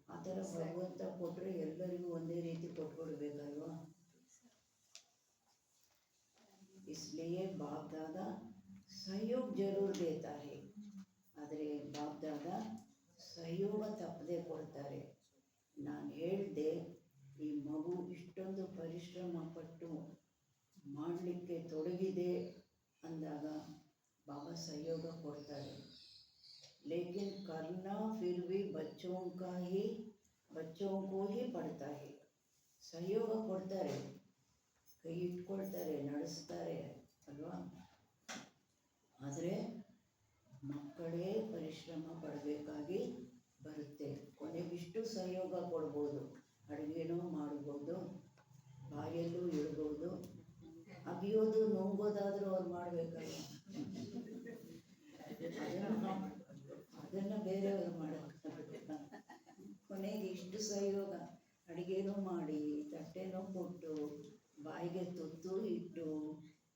ಆ ಥರ ಭಗವಂತ ಕೊಟ್ಟರೆ ಎಲ್ಲರಿಗೂ ಒಂದೇ ರೀತಿ ಕೊಟ್ಕೊಡ್ಬೇಕಲ್ವ. इसलिए बाप दादा सहयोग जरूर देता है, ಆದರೆ ಬಾಪ್ ದಾದಾ ಸಹಯೋಗ ತಪ್ಪದೆ ಕೊಡ್ತಾರೆ. ನಾನು ಹೇಳಿದೆ, ಈ ಮಗು ಇಷ್ಟೊಂದು ಪರಿಶ್ರಮ ಪಟ್ಟು ಮಾಡಲಿಕ್ಕೆ ತೊಡಗಿದೆ ಅಂದಾಗ ಬಾಬಾ ಸಹಯೋಗ ಕೊಡ್ತಾರೆ. ಲೇಕಿನ್ करना फिर भी बच्चों को ही पड़ता है. ಸಹಯೋಗ ಕೊಡ್ತಾರೆ, ಕೈ ಇಟ್ಕೊಳ್ತಾರೆ, ನಡೆಸ್ತಾರೆ ಅಲ್ವಾ. ಆದರೆ ಮಕ್ಕಳೇ ಪರಿಶ್ರಮ ಪಡಬೇಕಾಗಿ ಬರುತ್ತೆ. ಕೊನೆಗಿಷ್ಟು ಸಹಯೋಗ ಕೊಡ್ಬೋದು, ಅಡುಗೆನೂ ಮಾಡ್ಬೋದು, ಬಾಯಲ್ಲೂ ಇಡ್ಬೋದು, ಅಗಿಯೋದು ನುಂಗೋದಾದರೂ ಅವ್ರು ಮಾಡಬೇಕಲ್ಲ, ಅದನ್ನು ಬೇರೆಯವರು ಮಾಡೋಕ್ಕೆ. ಕೊನೆಗೆ ಇಷ್ಟು ಸಹಯೋಗ, ಅಡುಗೆನೂ ಮಾಡಿ, ತಟ್ಟೆನೂ ಕೊಟ್ಟು, ಬಾಯಿಗೆ ತುತ್ತು ಇಟ್ಟು,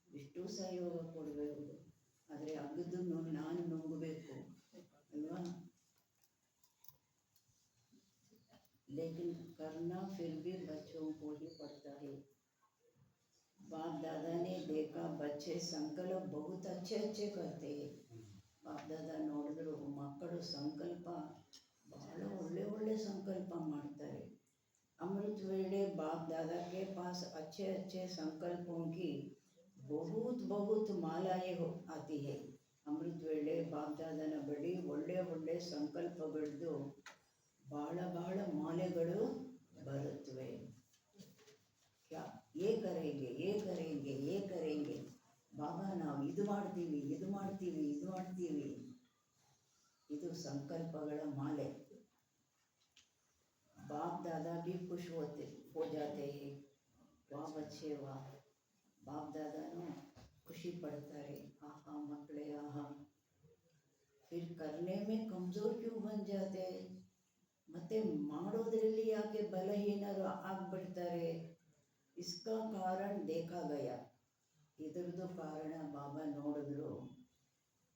ಇಷ್ಟು ಸಹಯೋಗ ಕೊಡಬೇಕು. ಆದರೆ ಅಗದನ್ನು ನಾನು ನುಂಗಬೇಕು ಅಲ್ವಾ. लेकिन करना फिर भी बच्चों को ही पड़ता है. बाप दादा ने देखा बच्चे संकल्प बहुत अच्छे अच्छे करते हैं. बाप दादा ನೋಡಿದ್ರು ಮಕ್ಕಳು ಸಂಕಲ್ಪ ಬಹಳ ಒಳ್ಳೆ ಒಳ್ಳೆ ಸಂಕಲ್ಪ ಮಾಡ್ತಾರೆ. अमृत वेले बाप दादा के पास अच्छे अच्छे संकल्पों की बहुत बहुत मालाएं आती है. अमृत वेले बाप दादाನ ಬಳಿ ಒಳ್ಳೆ ಒಳ್ಳೆ ಸಂಕಲ್ಪಗಳದ್ದು ಬಹಳ ಬಹಳ ಮಾಲೆಗಳು ಬರುತ್ತವೆ. ಕ್ಯಾ ಏ ಕರೆಂಗೆ ಏ ಕರೆಂಗೆ ಏ ಕರೆಂಗೆ, ಬಾಬಾ ನಾವು ಇದು ಮಾಡ್ತೀವಿ ಇದು ಮಾಡ್ತೀವಿ ಇದು ಮಾಡ್ತೀವಿ, ಇದು ಸಂಕಲ್ಪಗಳ ಮಾಲೆ. बाप दादा भी खुश हो जाते हैं. वाह बच्चे वाह. बाप दादाನು ಖುಷಿ ಪಡ್ತಾರೆ, ಆಹಾ ಮಕ್ಕಳೇ ಆಹಾ. फिर करने में कमज़ोर क्यों बन जाते, ಮತ್ತೆ ಮಾಡೋದ್ರಲ್ಲಿ ಯಾಕೆ ಬಲಹೀನರು ಆಗ್ಬಿಡ್ತಾರೆ. इसका कारण देखा गया. ಇದರದ್ದು ಕಾರಣ ಬಾಬಾ ನೋಡಿದ್ರು.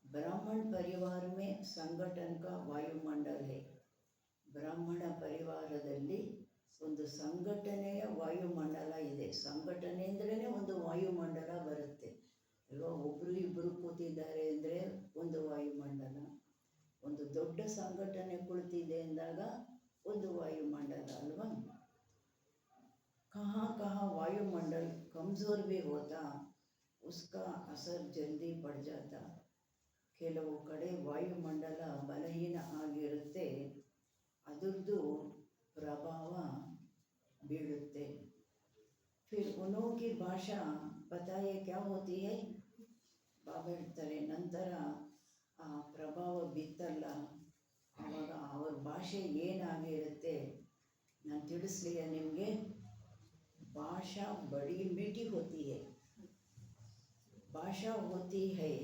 ब्राह्मण परिवार में संगठन का वायुमंडल है. ಬ್ರಾಹ್ಮಣ ಪರಿವಾರದಲ್ಲಿ ಒಂದು ಸಂಘಟನೆಯ ವಾಯುಮಂಡಲ ಇದೆ. ಸಂಘಟನೆ ಅಂದ್ರೇ ಒಂದು ವಾಯುಮಂಡಲ ಬರುತ್ತೆ ಅಲ್ವಾ. ಒಬ್ಬರು ಇಬ್ಬರು ಕೂತಿದ್ದಾರೆ ಅಂದರೆ ಒಂದು ವಾಯುಮಂಡಲ, ಒಂದು ದೊಡ್ಡ ಸಂಘಟನೆ ಕುಳಿತಿದೆ ಅಂದಾಗ ಒಂದು ವಾಯುಮಂಡಲ ಅಲ್ವಾ. कहाँ कहाँ वायुमंडल कमज़ोर भी होता, उसका असर जल्दी पड़ जाता. ಕೆಲವು ಕಡೆ ವಾಯುಮಂಡಲ ಬಲಹೀನ ಆಗಿರುತ್ತೆ, ಅದರದ್ದು ಪ್ರಭಾವ ಬೀಳುತ್ತೆ. फिर उनकी भाषा बताइए क्या होती है. ಬಾಬಾ ಹೇಳ್ತಾರೆ, ನಂತರ ಆ ಪ್ರಭಾವ ಬಿತ್ತಲ್ಲ, ಆವಾಗ ಅವ್ರ ಭಾಷೆ ಏನಾಗಿರುತ್ತೆ ನಾನು ತಿಳಿಸ್ಲಿಲ್ಲ ನಿಮಗೆ. ಭಾಷಾ ಬಡಿ ಮೀಠಿ ಹೋತಿ ಹೈ, ಭಾಷಾ ಹೋತಿ ಹೈ.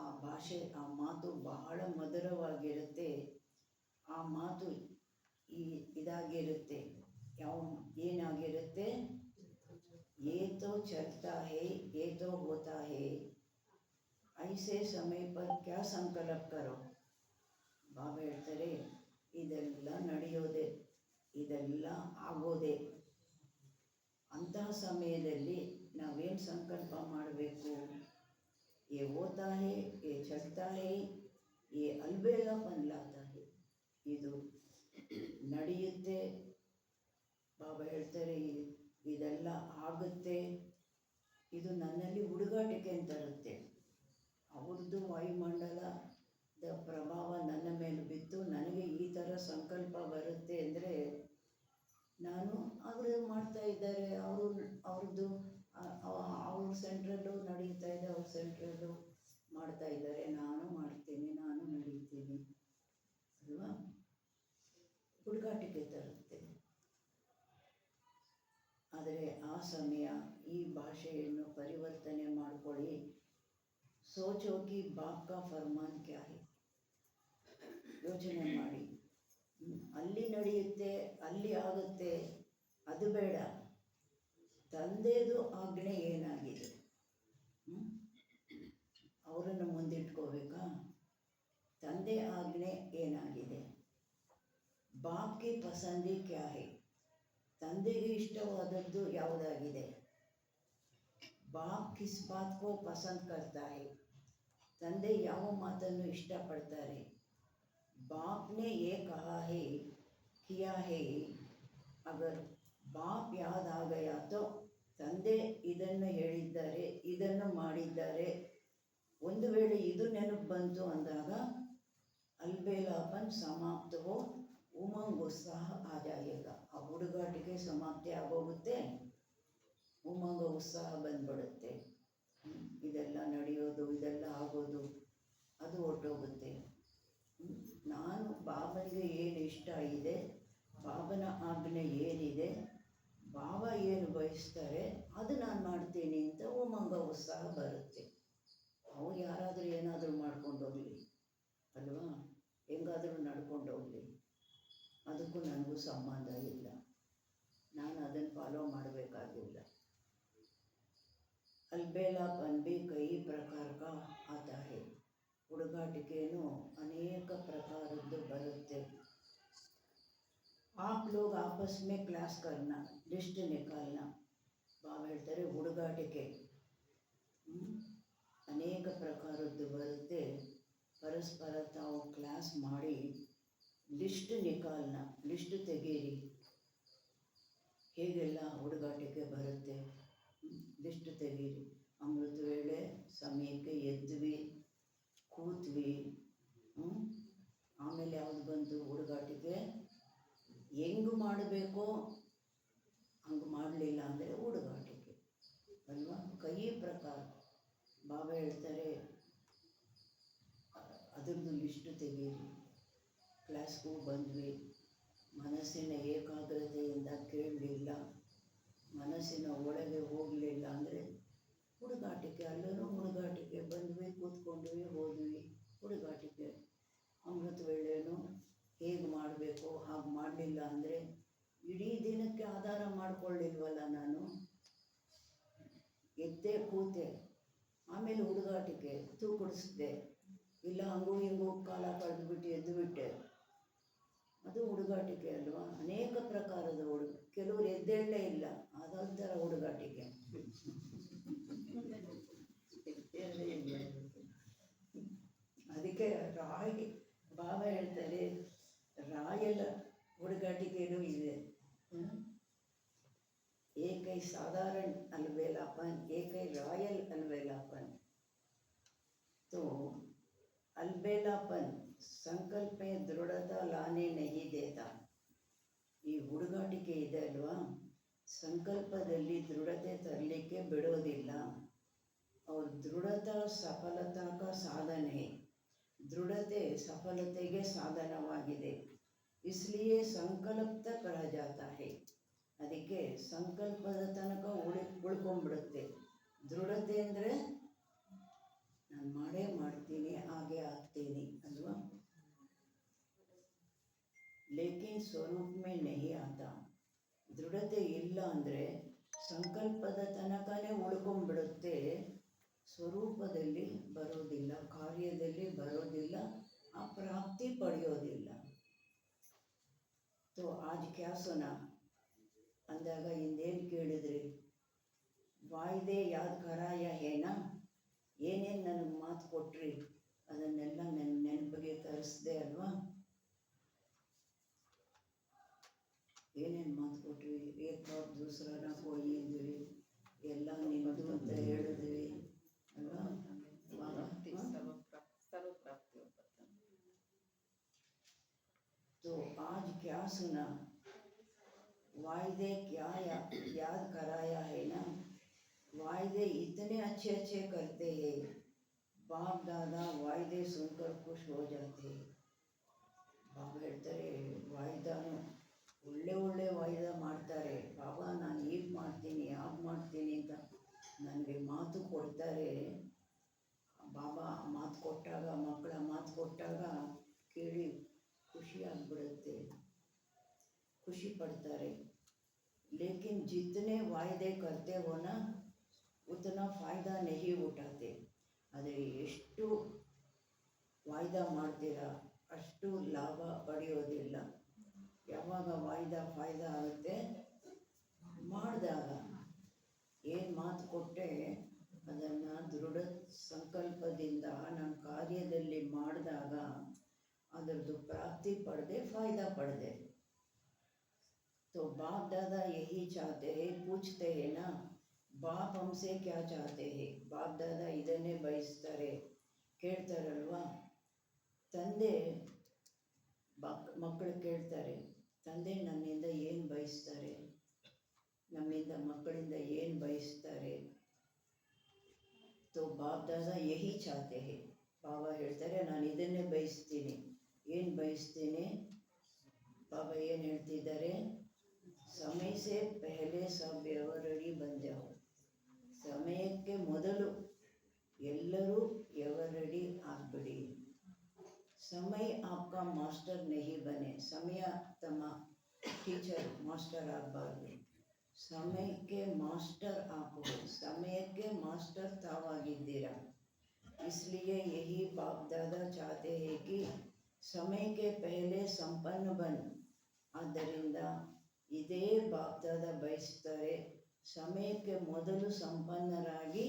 ಆ ಭಾಷೆ, ಆ ಮಾತು ಬಹಳ ಮಧುರವಾಗಿರುತ್ತೆ. ಆ ಮಾತು ಇದಾಗಿರುತ್ತೆ, ಏನಾಗಿರುತ್ತೆ, ये तो चलता है ये तो होता है, ऐसे समय पर क्या संकल्प करो. ಬಾಬಾ ಹೇಳ್ತಾರೆ, ಇದೆಲ್ಲ ನಡೆಯೋದೆ, ಇದೆಲ್ಲ ಆಗೋದೆ. ಅಂತಹ ಸಮಯದಲ್ಲಿ ನಾವೇನು ಸಂಕಲ್ಪ ಮಾಡಬೇಕು. ये होता है ये चलता है ये अलबेला बदलाता है. ಇದು ನಡೆಯುತ್ತೆ. ಬಾಬಾ ಹೇಳ್ತಾರೆ, ಇದೆಲ್ಲ ಆಗುತ್ತೆ, ಇದು ನನ್ನಲ್ಲಿ ಹುಡುಗಾಟಿಕೆ ಅಂತ ಇರುತ್ತೆ. ಅವ್ರದ್ದು ವಾಯುಮಂಡಲದ ಪ್ರಭಾವ ನನ್ನ ಮೇಲೆ ಬಿತ್ತು. ನನಗೆ ಈ ಥರ ಸಂಕಲ್ಪ ಬರುತ್ತೆ ಅಂದರೆ ನಾನು ಅವರು ಮಾಡ್ತಾ ಇದ್ದಾರೆ, ಅವ್ರದ್ದು ಅವ್ರ ಸೆಂಟ್ರಲ್ಲು ನಡೀತಾ ಇದೆ, ಅವ್ರ ಸೆಂಟ್ರಲ್ಲು ಮಾಡ್ತಾ ಇದ್ದಾರೆ, ನಾನು ಮಾಡ್ತೀನಿ, ನಾನು ನಡೀತೀನಿ ಅಲ್ವಾ. ಹುಡುಗಾಟಿಕೆ ತರುತ್ತೆ. ಆದರೆ ಆ ಸಮಯ ಈ ಭಾಷೆಯನ್ನು ಪರಿವರ್ತನೆ ಮಾಡಿಕೊಳ್ಳಿ. ಸೋಚೋಕಿ ಬಾಪ್ ಕಾ ಫರ್ಮಾನ್ ಕ್ಯಾ ಹೈ, ಯೋಚನೆ ಮಾಡಿ. ಅಲ್ಲಿ ನಡೆಯುತ್ತೆ, ಅಲ್ಲಿ ಆಗುತ್ತೆ, ಅದು ಬೇಡ. ತಂದೆದು ಆಜ್ಞೆ ಏನಾಗಿದೆ, ಅವರನ್ನು ಮುಂದಿಟ್ಕೋಬೇಕಾ? ತಂದೆ ಆಜ್ಞೆ ಏನಾಗಿದೆ? ಬಾಪ್ ಕಿ ಪಸಂದಿ ಕ್ಯಾ ಹೈ, ತಂದೆಗೆ ಇಷ್ಟವಾದದ್ದು ಯಾವುದಾಗಿದೆ? ಬಾಪ್ ಕಿಸ್ ಬಾತ್ ಕೋ ಪಸಂದ್ ಕರ್ತಾ ಹೈ, ತಂದೆ ಯಾವ ಮಾತನ್ನು ಇಷ್ಟಪಡ್ತಾರೆ? बाप ने ये कहा है, किया है, अगर बाप याद आ गया तो ತಂದೆ ಇದನ್ನು ಹೇಳಿದ್ದಾರೆ, ಇದನ್ನು ಮಾಡಿದ್ದಾರೆ, ಒಂದು ವೇಳೆ ಇದು ನೆನಪು ಬಂತು ಅಂದಾಗ ಅಲ್ಬೇಲಾಪನ್ ಸಮಾಪ್ತವೋ ಉಮಂಗ್ ಉತ್ಸಾಹ ಆ ಜಾಯೇಗ. ಆ ಹುಡುಗಾಟಿಗೆ ಸಮಾಪ್ತಿ ಆಗೋಗುತ್ತೆ, ಉಮಂಗ ಉತ್ಸಾಹ ಬಂದ್ಬಿಡುತ್ತೆ. ಇದೆಲ್ಲ ನಡೆಯೋದು, ಇದೆಲ್ಲ ಆಗೋದು ಅದು ಹೊರಟೋಗುತ್ತೆ. ನಾನು ಬಾಬನಿಗೆ ಏನು ಇಷ್ಟ ಇದೆ, ಬಾಬನ ಆಜ್ಞೆ ಏನಿದೆ, ಬಾಬಾ ಏನು ಬಯಸ್ತಾರೆ ಅದು ನಾನು ಮಾಡ್ತೀನಿ ಅಂತ ಉಮಂಗ ಉತ್ಸಾಹ ಬರುತ್ತೆ. ಅವ್ರು ಯಾರಾದರೂ ಏನಾದರೂ ಮಾಡ್ಕೊಂಡು ಹೋಗಲಿ ಅಲ್ವಾ, ಹೆಂಗಾದರೂ ನಡ್ಕೊಂಡು ಹೋಗಲಿ, ಅದಕ್ಕೂ ನನಗೂ ಸಂಬಂಧ ಇಲ್ಲ, ನಾನು ಅದನ್ನು ಫಾಲೋ ಮಾಡಬೇಕಾಗಿಲ್ಲ. ಅಲ್ಬೇಲಾಪನ್ ಭಿ ಕೈ ಪ್ರಕಾರ ಕಾ ಆತಾ ಹೈ, ಹುಡುಗಾಟಿಕೆಯೂ ಅನೇಕ ಪ್ರಕಾರದ್ದು ಬರುತ್ತೆ. आप लोग आपस में क्लास करना, लिस्ट निकालना. ಬಾಬಾ ಹೇಳ್ತಾರೆ ಹುಡುಗಾಟಿಕೆ ಅನೇಕ ಪ್ರಕಾರದ್ದು ಬರುತ್ತೆ. ಪರಸ್ಪರ ತಾವು ಕ್ಲಾಸ್ ಮಾಡಿ ಲಿಸ್ಟ್ ನಿಕಾಲ್ನ, ಲಿಸ್ಟ್ ತೆಗೀರಿ. ಹೇಗೆಲ್ಲ ಹುಡುಗಾಟಿಕೆ ಬರುತ್ತೆ ಲಿಸ್ಟ್ ತೆಗೀರಿ. ಅಮೃತ ವೇಳೆ ಸಮಯಕ್ಕೆ ಎದ್ವಿ, ಕೂತ್ವಿ, ಆಮೇಲೆ ಯಾವುದು ಬಂತು ಹುಡುಗಾಟಿಕೆ, ಹೆಂಗೆ ಮಾಡಬೇಕೋ ಹಂಗೆ ಮಾಡಲಿಲ್ಲ ಅಂದರೆ ಹುಡುಗಾಟಿಕೆ ಅಲ್ವಾ. ಕೈ ಪ್ರಕಾರ ಬಾಬಾ ಹೇಳ್ತಾರೆ ಅದರದ್ದು ಲಿಸ್ಟ್ ತೆಗೀರಿ. ಕ್ಲಾಸ್ಗೂ ಬಂದ್ವಿ, ಮನಸ್ಸಿನ ಏಕಾಗ್ರತೆಯಿಂದ ಕೇಳಲಿಲ್ಲ, ಮನಸ್ಸಿನ ಒಳಗೆ ಹೋಗಲಿಲ್ಲ ಅಂದರೆ ಹುಡುಗಾಟಿಕೆ. ಅಲ್ಲೂ ಹುಡುಗಾಟಿಕೆ, ಬಂದ್ವಿ, ಕೂತ್ಕೊಂಡ್ವಿ, ಹೋದ್ವಿ, ಹುಡುಗಾಟಿಕೆ. ಅಮೃತ ವೇಳೆನೂ ಹೇಗೆ ಮಾಡಬೇಕು ಹಾಗೆ ಮಾಡಲಿಲ್ಲ ಅಂದರೆ ಇಡೀ ದಿನಕ್ಕೆ ಆಧಾರ ಮಾಡಿಕೊಳ್ಳಿಲ್ವಲ್ಲ ನಾನು. ಎದ್ದೆ ಕೂತೆ, ಆಮೇಲೆ ಹುಡುಗಾಟಿಕೆ ತೂಕಡಿಸ್ದೆ, ಇಲ್ಲ ಹಂಗೂ ಹಿಂಗೂ ಕಾಲ ಕಳೆದುಬಿಟ್ಟು ಎದ್ದು ಬಿಟ್ಟೆ, ಅದು ಹುಡುಗಾಟಿಕೆ ಅಲ್ವಾ. ಅನೇಕ ಪ್ರಕಾರದ ಕೆಲವರು ಎದ್ದೇಳಲೇ ಇಲ್ಲ, ಅದೊಂಥರ ಹುಡುಗಾಟಿಕೆ. ಅದಕ್ಕೆ ರಾಯಿ ಬಾಬಾ ಹೇಳ್ತಾರೆ ರಾಯಲ್ ಹುಡುಗಾಟಿಕೆಯೂ ಇದೆ. ಏಕೈ साधारण अलबेलापन, ಏಕೈ ರಾಯಲ್ अलबेलापन. तो अलबेलापन संकल्प में दृढ़ता लाने नहीं देता. ಈ ಹುಡುಗಾಟಿಕೆ ಇದೆ ಅಲ್ವಾ, ಸಂಕಲ್ಪದಲ್ಲಿ ದೃಢತೆ ತರಲಿಕ್ಕೆ ಬಿಡೋದಿಲ್ಲ. और दृढ़ता सफलता का साधन है, ದೃಢತೆ ಸಫಲತೆಗೆ ಸಾಧನವಾಗಿದೆ. इसलिए संकल्प तक रह जाता है, ಅದಕ್ಕೆ ಸಂಕಲ್ಪದ ತನಕ ಉಳ್ಕೊಂಡ್ಬಿಡುತ್ತೆ. ದೃಢತೆ ಅಂದರೆ ನಾನು ಮಾಡೇ ಮಾಡ್ತೀನಿ, ಹಾಗೆ ಆಗ್ತೀನಿ ಅಲ್ವಾ. ಲೇಕಿನ್ ಸ್ವರೂಪ ಮೇ ನಹಿ ಆತಾ, ದೃಢತೆ ಇಲ್ಲ ಅಂದರೆ ಸಂಕಲ್ಪದ ತನಕನೇ ಉಳ್ಕೊಂಡ್ಬಿಡುತ್ತೆ, ಸ್ವರೂಪದಲ್ಲಿ ಬರೋದಿಲ್ಲ, ಕಾರ್ಯದಲ್ಲಿ ಬರೋದಿಲ್ಲ, ಆ ಪ್ರಾಪ್ತಿ ಪಡೆಯೋದಿಲ್ಲ. तो आज क्या सुना ಅಂದಾಗ ಹಿಂದೇನು ಕೇಳಿದ್ರಿ? ವಾಯ್ದೆ ಯಾದ್ ಕರಾಯ ಹೇನ, ಏನೇನು ನನಗೆ ಮಾತು ಕೊಟ್ರಿ ಅದನ್ನೆಲ್ಲ ನನ್ನ ನೆನಪಿಗೆ ತರಿಸ್ದೆ ಅಲ್ವಾ. ಏನೇನು ಮಾತು ಕೊಟ್ರಿ, ಏಕ್ ಬಾಪ್ ದೂಸರಾ ಕೋಯಿ ಅಂದ್ವಿ, ಎಲ್ಲ ನಿಮ್ಮದು ಅಂತ ಹೇಳಿದ್ವಿ ಅಲ್ವಾ? तो आज क्या सुना, वायदे क्या याद कराया है ना। वायदे इतने अच्छे अच्छे करते हैं, बाप दादा वायदे सुनकर खुश हो जाते हैं। ಬಾಬಾ ಹೇಳ್ತಾರೆ ವಾಯ್ದಾನು ಒಳ್ಳೆ ಒಳ್ಳೆ ವಾಯ್ದ ಮಾಡ್ತಾರೆ. ಬಾಬಾ ನಾನು ಹೀಗೆ ಮಾಡ್ತೀನಿ ಹಾಗೆ ಮಾಡ್ತೀನಿ ಅಂತ ನನಗೆ ಮಾತು ಕೊಡ್ತಾರೆ. ಬಾಬಾ ಮಾತು ಕೊಟ್ಟಾಗ, ಮಕ್ಕಳ ಮಾತು ಕೊಟ್ಟಾಗ ಕೇಳಿ ಖುಷಿ ಆಗಿಬಿಡುತ್ತೆ, ಖುಷಿ ಪಡ್ತಾರೆ. लेकिन जितने वायदे करते हो ना उतना फ़ायदा नहीं उठाते. ಆದರೆ ಎಷ್ಟು ವಾಯ್ದ ಮಾಡ್ತೀರಾ ಅಷ್ಟು ಲಾಭ ಪಡೆಯೋದಿಲ್ಲ. ಯಾವಾಗ ವಾಯ್ದ ಫಾಯ್ದ ಆಗುತ್ತೆ, ಮಾಡಿದಾಗ ಏನು ಮಾತು ಕೊಟ್ಟೆ ಅದನ್ನು ದೃಢ ಸಂಕಲ್ಪದಿಂದ ನಮ್ಮ ಕಾರ್ಯದಲ್ಲಿ ಮಾಡಿದಾಗ ಅದರದ್ದು ಪ್ರಾಪ್ತಿ ಪಡೆದೆ, ಫಾಯ್ದ ಪಡೆದೆ. तो बाप दादा यही चाहते हैं, पूछते हैं ना बाप हमसे क्या चाहते हैं. ಬಾಪ್ ದಾದಾ ಇದನ್ನೇ ಬಯಸ್ತಾರೆ, ಕೇಳ್ತಾರಲ್ವಾ. ತಂದೆ ಮಕ್ಕಳು ಕೇಳ್ತಾರೆ, ತಂದೆ ನನ್ನಿಂದ ಏನು ಬಯಸ್ತಾರೆ, ನಮ್ಮಿಂದ ಮಕ್ಕಳಿಂದ ಏನು ಬಯಸ್ತಾರೆ. तो बाप दादा यही चाहते हैं. ಬಾಬಾ ಹೇಳ್ತಾರೆ ನಾನು ಇದನ್ನೇ ಬಯಸ್ತೀನಿ. ಏನು ಬಯಸ್ತೀನಿ? ಬಾಬಾ ಏನು ಹೇಳ್ತಿದ್ದಾರೆ? ಸಮಯ ಸೇ ಪೆಹಲೆ ಸಬ್ ಎವರಡಿ ಬಂದೆವು. ಸಮಯಕ್ಕೆ ಮೊದಲು ಎಲ್ಲರೂ ಎವರಡಿ ಆಗಬಿಡಿ. ಸಮಯ आपका ಮಾಸ್ಟರ್ नहीं बने. ಸಮಯ ತಮ್ಮ ಟೀಚರ್ ಮಾಸ್ಟರ್ ಆಗಬಾರ್ದು. ಸಮಯಕ್ಕೆ ಮಾಸ್ಟರ್ ಆಗಬಹುದು. ಸಮಯಕ್ಕೆ ಮಾಸ್ಟರ್ ತಾವಾಗಿದ್ದೀರಾ. इसलिए यही बाप दादा चाहते हैं कि समय के पहले संपन्न बन. ಆದ್ದರಿಂದ ಇದೇ ಬಾಪ್ ದಾದಾ ಬಯಸ್ತಾರೆ, ಸಮಯಕ್ಕೆ ಮೊದಲು ಸಂಪನ್ನರಾಗಿ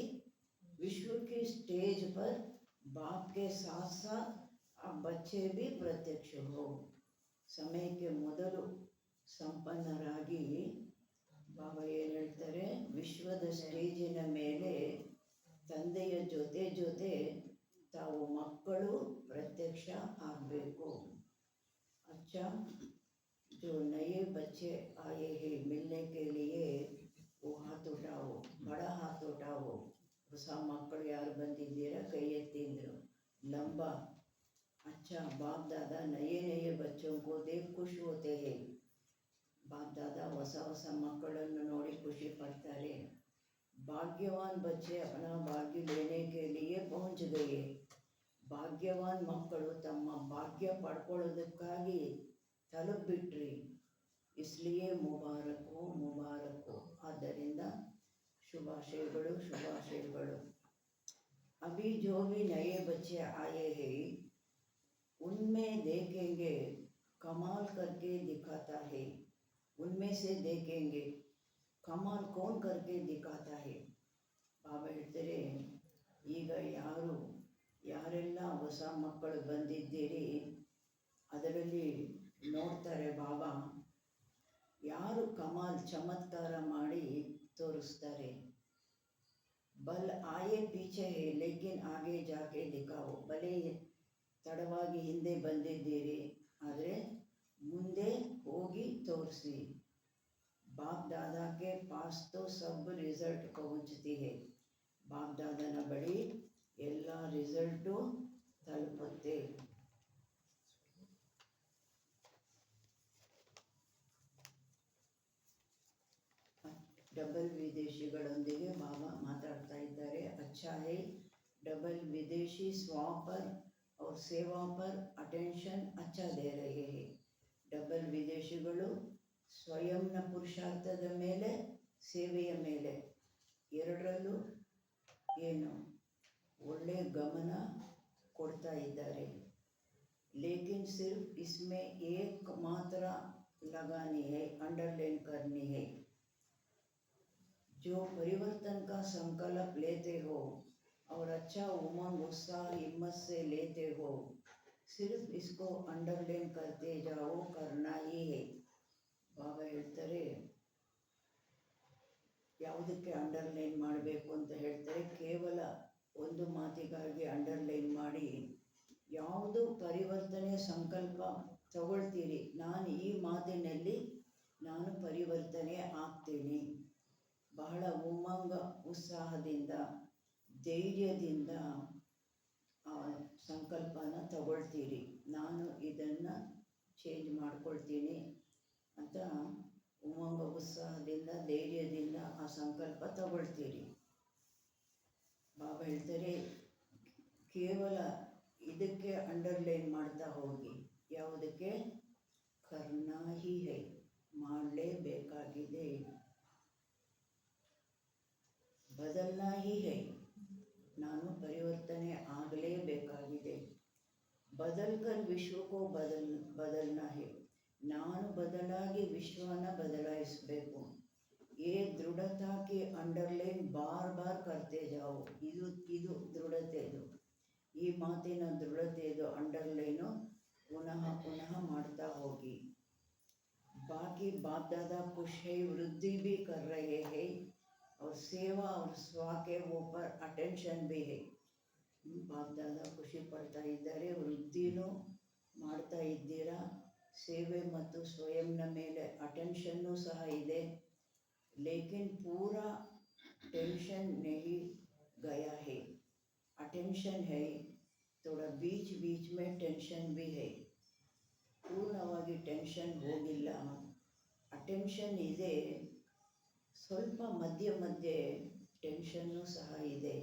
विश्व की स्टेज पर बाप के साथ साथ आप बच्चे भी प्रत्यक्ष हो. ಸಮಯಕ್ಕೆ ಮೊದಲು ಸಂಪನ್ನರಾಗಿ ಬಾಬಾ ಏನು ಹೇಳ್ತಾರೆ, ವಿಶ್ವದ ಸ್ಟೇಜಿನ ಮೇಲೆ ತಂದೆಯ ಜೊತೆ ಜೊತೆ ತಾವು ಮಕ್ಕಳು ಪ್ರತ್ಯಕ್ಷ ಆಗಬೇಕು. अच्छा, जो नए बच्चे आए हैं मिलने के लिए वो हाथ उठाओ, बड़ा हाथ उठाओ. ಹೊಸ ಮಕ್ಕಳು ಯಾರು ಬಂದಿದ್ದೀರಾ ಕೈ ಎತ್ತಿ ಅಂದರು. लंबा. अच्छा, बाप दादा नए नए बच्चों को देख खुश होते हैं. बाप दादा ಹೊಸ ಹೊಸ ಮಕ್ಕಳನ್ನು ನೋಡಿ ಖುಷಿ ಪಡ್ತಾರೆ. भाग्यवान बच्चे अपना भाग्य लेने के लिए पहुंच गए. ಭಾಗ್ಯವಾನ್ ಮಕ್ಕಳು ತಮ್ಮ ಭಾಗ್ಯ ಪಡ್ಕೊಳ್ಳೋದಕ್ಕಾಗಿ ತಲುಪಿಬಿಟ್ರಿ. इसलिए ಮುಬಾರಕು ಮುಬಾರಕು. ಆದ್ದರಿಂದ ಶುಭಾಶಯಗಳು ಶುಭಾಶಯಗಳು. अभी जो भी नए बच्चे आए हैं उनमें देखेंगे कमाल करके दिखाता है. उनमें से देखेंगे कमाल कौन करके दिखाता है. ಬಾಬಾ ಹೇಳ್ತಾರೆ ಈಗ ಯಾರೆಲ್ಲ ಹೊಸ ಮಕ್ಕಳು ಬಂದಿದ್ದೀರಿ ಅದರಲ್ಲಿ ನೋಡ್ತಾರೆ ಬಾಬಾ ಯಾರು ಕಮಾಲ್ ಚಮತ್ಕಾರ ಮಾಡಿ ತೋರಿಸ್ತಾರೆ. ಬಲ್ ಆಯೇ ಪೀಛೆ ಹೇ ಲೇಕಿನ್ ಆಗೆ ಜಾಕೆ ದಿಖಾವೋ. ಬಲೆ ತಡವಾಗಿ ಹಿಂದೆ ಬಂದಿದ್ದೀರಿ, ಆದರೆ ಮುಂದೆ ಹೋಗಿ ತೋರಿಸಿ. ಬಾಪ್ ದಾದಾಕ್ಕೆ ಪಾಸ್ ತೋ ಸಬ್ ರಿಸಲ್ಟ್ ಪಹುಂಚತಿ ಹೇ. ಬಾಪ್ ದಾದನ ಬಳಿ ಎಲ್ಲ ರಿಸಲ್ಟು ತಲುಪುತ್ತೆ. ಡಬಲ್ ವಿದೇಶಿಗಳೊಂದಿಗೆ ಬಾಬಾ ಮಾತಾಡ್ತಾ ಇದ್ದಾರೆ. अच्छा है, डबल विदेशी स्वाब पर और सेवा पर अटेंशन अच्छा दे रहे हैं. ಡಬಲ್ ವಿದೇಶಿಗಳು ಸ್ವಯಂನ ಪುರುಷಾರ್ಥದ ಮೇಲೆ ಸೇವೆಯ ಮೇಲೆ ಎರಡರಲ್ಲೂ ಏನು ಒಳ್ಳೆಯ ಗಮನ ಕೊಡ್ತಾ ಇದ್ದಾರೆ. ಲೇಕಿನ್ ಸಿರ್ಫ್ ಇಸ್ಮೇ ಏಕ್ ಮಾತ್ರ लगानी है, अंडरलाइन करनी है. जो परिवर्तन का संकल्प लेते हो और अच्छा उमंग उत्साह हिम्मत से लेते हो, सिर्फ इसको अंडरलाइन करते जाओ, करना ही है. ಬಾಬಾ ಹೇಳ್ತಾರೆ ಯಾವುದಕ್ಕೆ ಅಂಡರ್ಲೈನ್ ಮಾಡಬೇಕು ಅಂತ ಹೇಳ್ತಾರೆ. ಕೇವಲ ಒಂದು ಮಾತಿಗಾಗಿ ಅಂಡರ್ಲೈನ್ ಮಾಡಿ ಯಾವುದು ಪರಿವರ್ತನೆ ಸಂಕಲ್ಪ ತಗೊಳ್ತೀರಿ, ನಾನು ಈ ಮಾತಿನಲ್ಲಿ ನಾನು ಪರಿವರ್ತನೆ ಆಗ್ತೀನಿ, ಬಹಳ ಉಮಂಗ ಉತ್ಸಾಹದಿಂದ ಧೈರ್ಯದಿಂದ ಆ ಸಂಕಲ್ಪನ ತಗೊಳ್ತೀರಿ, ನಾನು ಇದನ್ನು ಚೇಂಜ್ ಮಾಡ್ಕೊಳ್ತೀನಿ ಅಂತ ಉಮಂಗ ಉತ್ಸಾಹದಿಂದ ಧೈರ್ಯದಿಂದ ಆ ಸಂಕಲ್ಪ ತಗೊಳ್ತೀರಿ. ಬಾಬಾ ಹೇಳ್ತಾರೆ ಕೇವಲ ಇದಕ್ಕೆ ಅಂಡರ್ಲೈನ್ ಮಾಡ್ತಾ ಹೋಗಿ. ಯಾವುದಕ್ಕೆ? ಕರ್ನಾ ಹಿ ಹೈ, ಮಾಡಲೇಬೇಕಾಗಿದೆ. ಬದಲ್ನಾ ಹಿ ಹೈ, ನಾನು ಪರಿವರ್ತನೆ ಆಗಲೇಬೇಕಾಗಿದೆ. ಬದಲ್ಕರ್ ವಿಶ್ವಕ್ಕೂ ಬದಲ್ನಾ ಹೈ, ನಾನು ಬದಲಾಗಿ ವಿಶ್ವನ ಬದಲಾಯಿಸಬೇಕು. ये दृढ़ता के अंडरलाइन बार बार करते जाओ. ಇದು ದೃಢತೆದು, ಈ ಮಾತಿನ ದೃಢತೆದು ಅಂಡರ್ಲೈನು ಪುನಃ ಪುನಃ ಮಾಡ್ತಾ ಹೋಗಿ. बाकी बाप दादा खुश है, वृद्धि भी कर रहे हैं और सेवा और स्व के ऊपर अटेंशन भी है. बाप दादा ಖುಷಿ ಪಡ್ತಾ ಇದ್ದಾರೆ, ವೃದ್ಧಿನೂ ಮಾಡ್ತಾ ಇದ್ದೀರಾ, ಸೇವೆ ಮತ್ತು ಸ್ವಯಂನ ಮೇಲೆ ಅಟೆನ್ಷನ್ನು ಸಹ ಇದೆ. लेकिन पूरा टेंशन नहीं गया है. अटेंशन है, थोड़ा बीच बीच में टेंशन भी है. पूर्णವಾಗಿ ಟೆನ್ಷನ್ ಹೋಗಿಲ್ಲ, ಅಟೆನ್ಷನ್ ಇದೆ, ಸ್ವಲ್ಪ ಮಧ್ಯೆ ಮಧ್ಯೆ ಟೆನ್ಷನ್ನು ಸಹ ಇದೆ.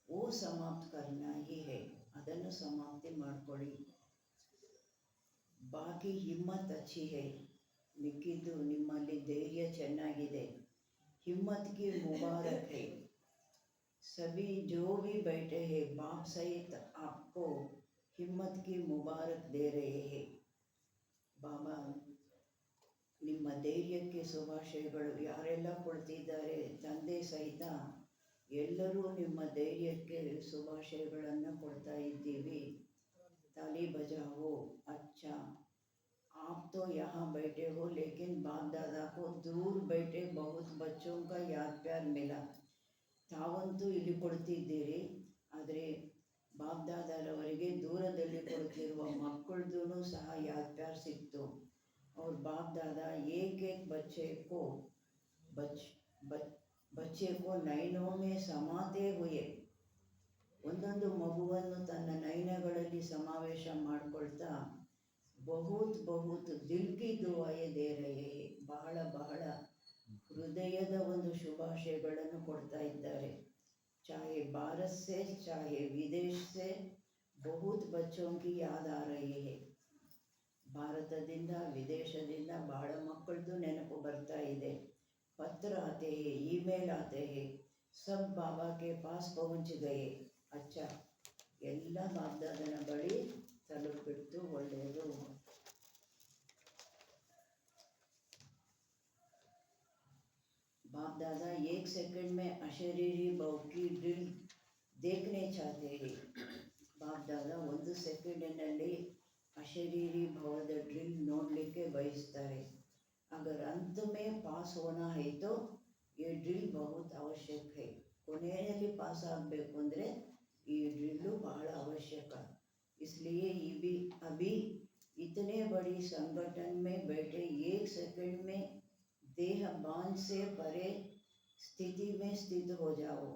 ಓ ಸಮಾಪ್ತ ಕರ್ನಾ ಹಿ ಹೈ, ಅದನ್ನು ಸಮಾಪ್ತಿ ಮಾಡ್ಕೊಳ್ಳಿ. ಬಾಕಿ ಹಿಮ್ಮತ್ ಅಚ್ಚಿ ಹೈ, ಮಿಕ್ಕಿದ್ದು ನಿಮ್ಮಲ್ಲಿ ಧೈರ್ಯ ಚೆನ್ನಾಗಿದೆ. ಹಿಮ್ಮತ್ ಕಿ ಮುಬಾರಕ್ ಹೈ, ಸಭಿ ಜೋ ಭಿ ಬೈಠೆ ಹೈ ಬಾಪ್ ಸಹಿತ ಆಪ್ಕೋ ಹಿಮ್ಮತ್ ಕಿ ಮುಬಾರಕ್ ದೇ ರಹೆ ಹೈ. ಬಾಬಾ ನಿಮ್ಮ ಧೈರ್ಯಕ್ಕೆ ಶುಭಾಶಯಗಳು. ಯಾರೆಲ್ಲ ಕೊಡ್ತಿದ್ದಾರೆ ತಂದೆ ಸಹಿತ ಎಲ್ಲರೂ ನಿಮ್ಮ ಧೈರ್ಯಕ್ಕೆ ಶುಭಾಶಯಗಳನ್ನು ಕೊಡ್ತಾ ಇದ್ದೀವಿ. ತಾಲಿ ಬಜಾವೋ. अच्छा, आप तो यहाँ बैठे हो लेकिन बाप दादा को दूर बैठे बहुत बच्चों का याद प्यार मिला. ತಾವಂತೂ ಇಲ್ಲಿ ಕೊಡ್ತಿದ್ದೀರಿ, ಆದರೆ ಬಾಪ್ ದಾದಾರವರಿಗೆ ದೂರದಲ್ಲಿ ಕೊಡ್ತಿರುವ ಮಕ್ಕಳದ್ದು ಸಹ ಯಾದ್ ಪ್ಯಾರ್ ಸಿಕ್ತು. और बाप दादा एक एक बच्चे को नैनों में समाते हुए, ಒಂದೊಂದು ಮಗುವನ್ನು ತನ್ನ ನಯನಗಳಲ್ಲಿ ಸಮಾವೇಶ ಮಾಡಿಕೊಳ್ತಾ ಬಹುತ್ ಬಹುತ್ ದಿಲ್ ಕಿ ದುಆಯೆ ದೇ ರಹೆ ಹೈ, ಬಹಳ ಬಹಳ ಹೃದಯದ ಒಂದು ಶುಭಾಶಯಗಳನ್ನು ಕೊಡ್ತಾ ಇದ್ದಾರೆ. ಚಾಹೆ ಭಾರತ್ ಸೆ ಚಾಹೆ ವಿದೇಶ ಸೆ ಬಹುತ್ ಬಚ್ಚೋं की याद आ रही है. ಭಾರತದಿಂದ ವಿದೇಶದಿಂದ ಬಹಳ ಮಕ್ಕಳದ್ದು ನೆನಪು ಬರ್ತಾ ಇದೆ. ಪತ್ರ ಆತೆ ಹೈ, ಇಮೇಲ್ ಆತೆ ಹೈ, ಸಬ್ ಬಾಬಾ ಕೆ ಪಾಸ್ ಪಹುಂಚ್ ಗಯೆ. ಅಚ್ಚ, ಎಲ್ಲ ಬಾಬ್ದಾದನ ಬಳಿ ತಲುಪಿಟ್ಟು ಒಳ್ಳೆಯದು. बाप दादा 1 सेकंड में अशरीरी भाव की ड्रिल देखने चाहते हैं. ಬಾಪ್ ದಾದಾ 1 ಸೆಕೆಂಡಿನಲ್ಲಿ ಅಶರೀರಿ ಭಾವದ ಡ್ರಿಲ್ ನೋಡಲಿಕ್ಕೆ ಬಯಸ್ತಾರೆ. अगर अंत में पास होना है तो ये ड्रिल बहुत आवश्यक है. ಕೊನೆಯಲ್ಲಿ ಪಾಸ್ ಆಗಬೇಕು ಅಂದರೆ ಈ ಡ್ರಿಲ್ಲು ಬಹಳ ಅವಶ್ಯಕ. इसलिए अभी इतने बड़ी संगठन में बैठे 1 सेकंड में देह बांध से परे ಸ್ಥಿತಿ में स्थित हो जाओ.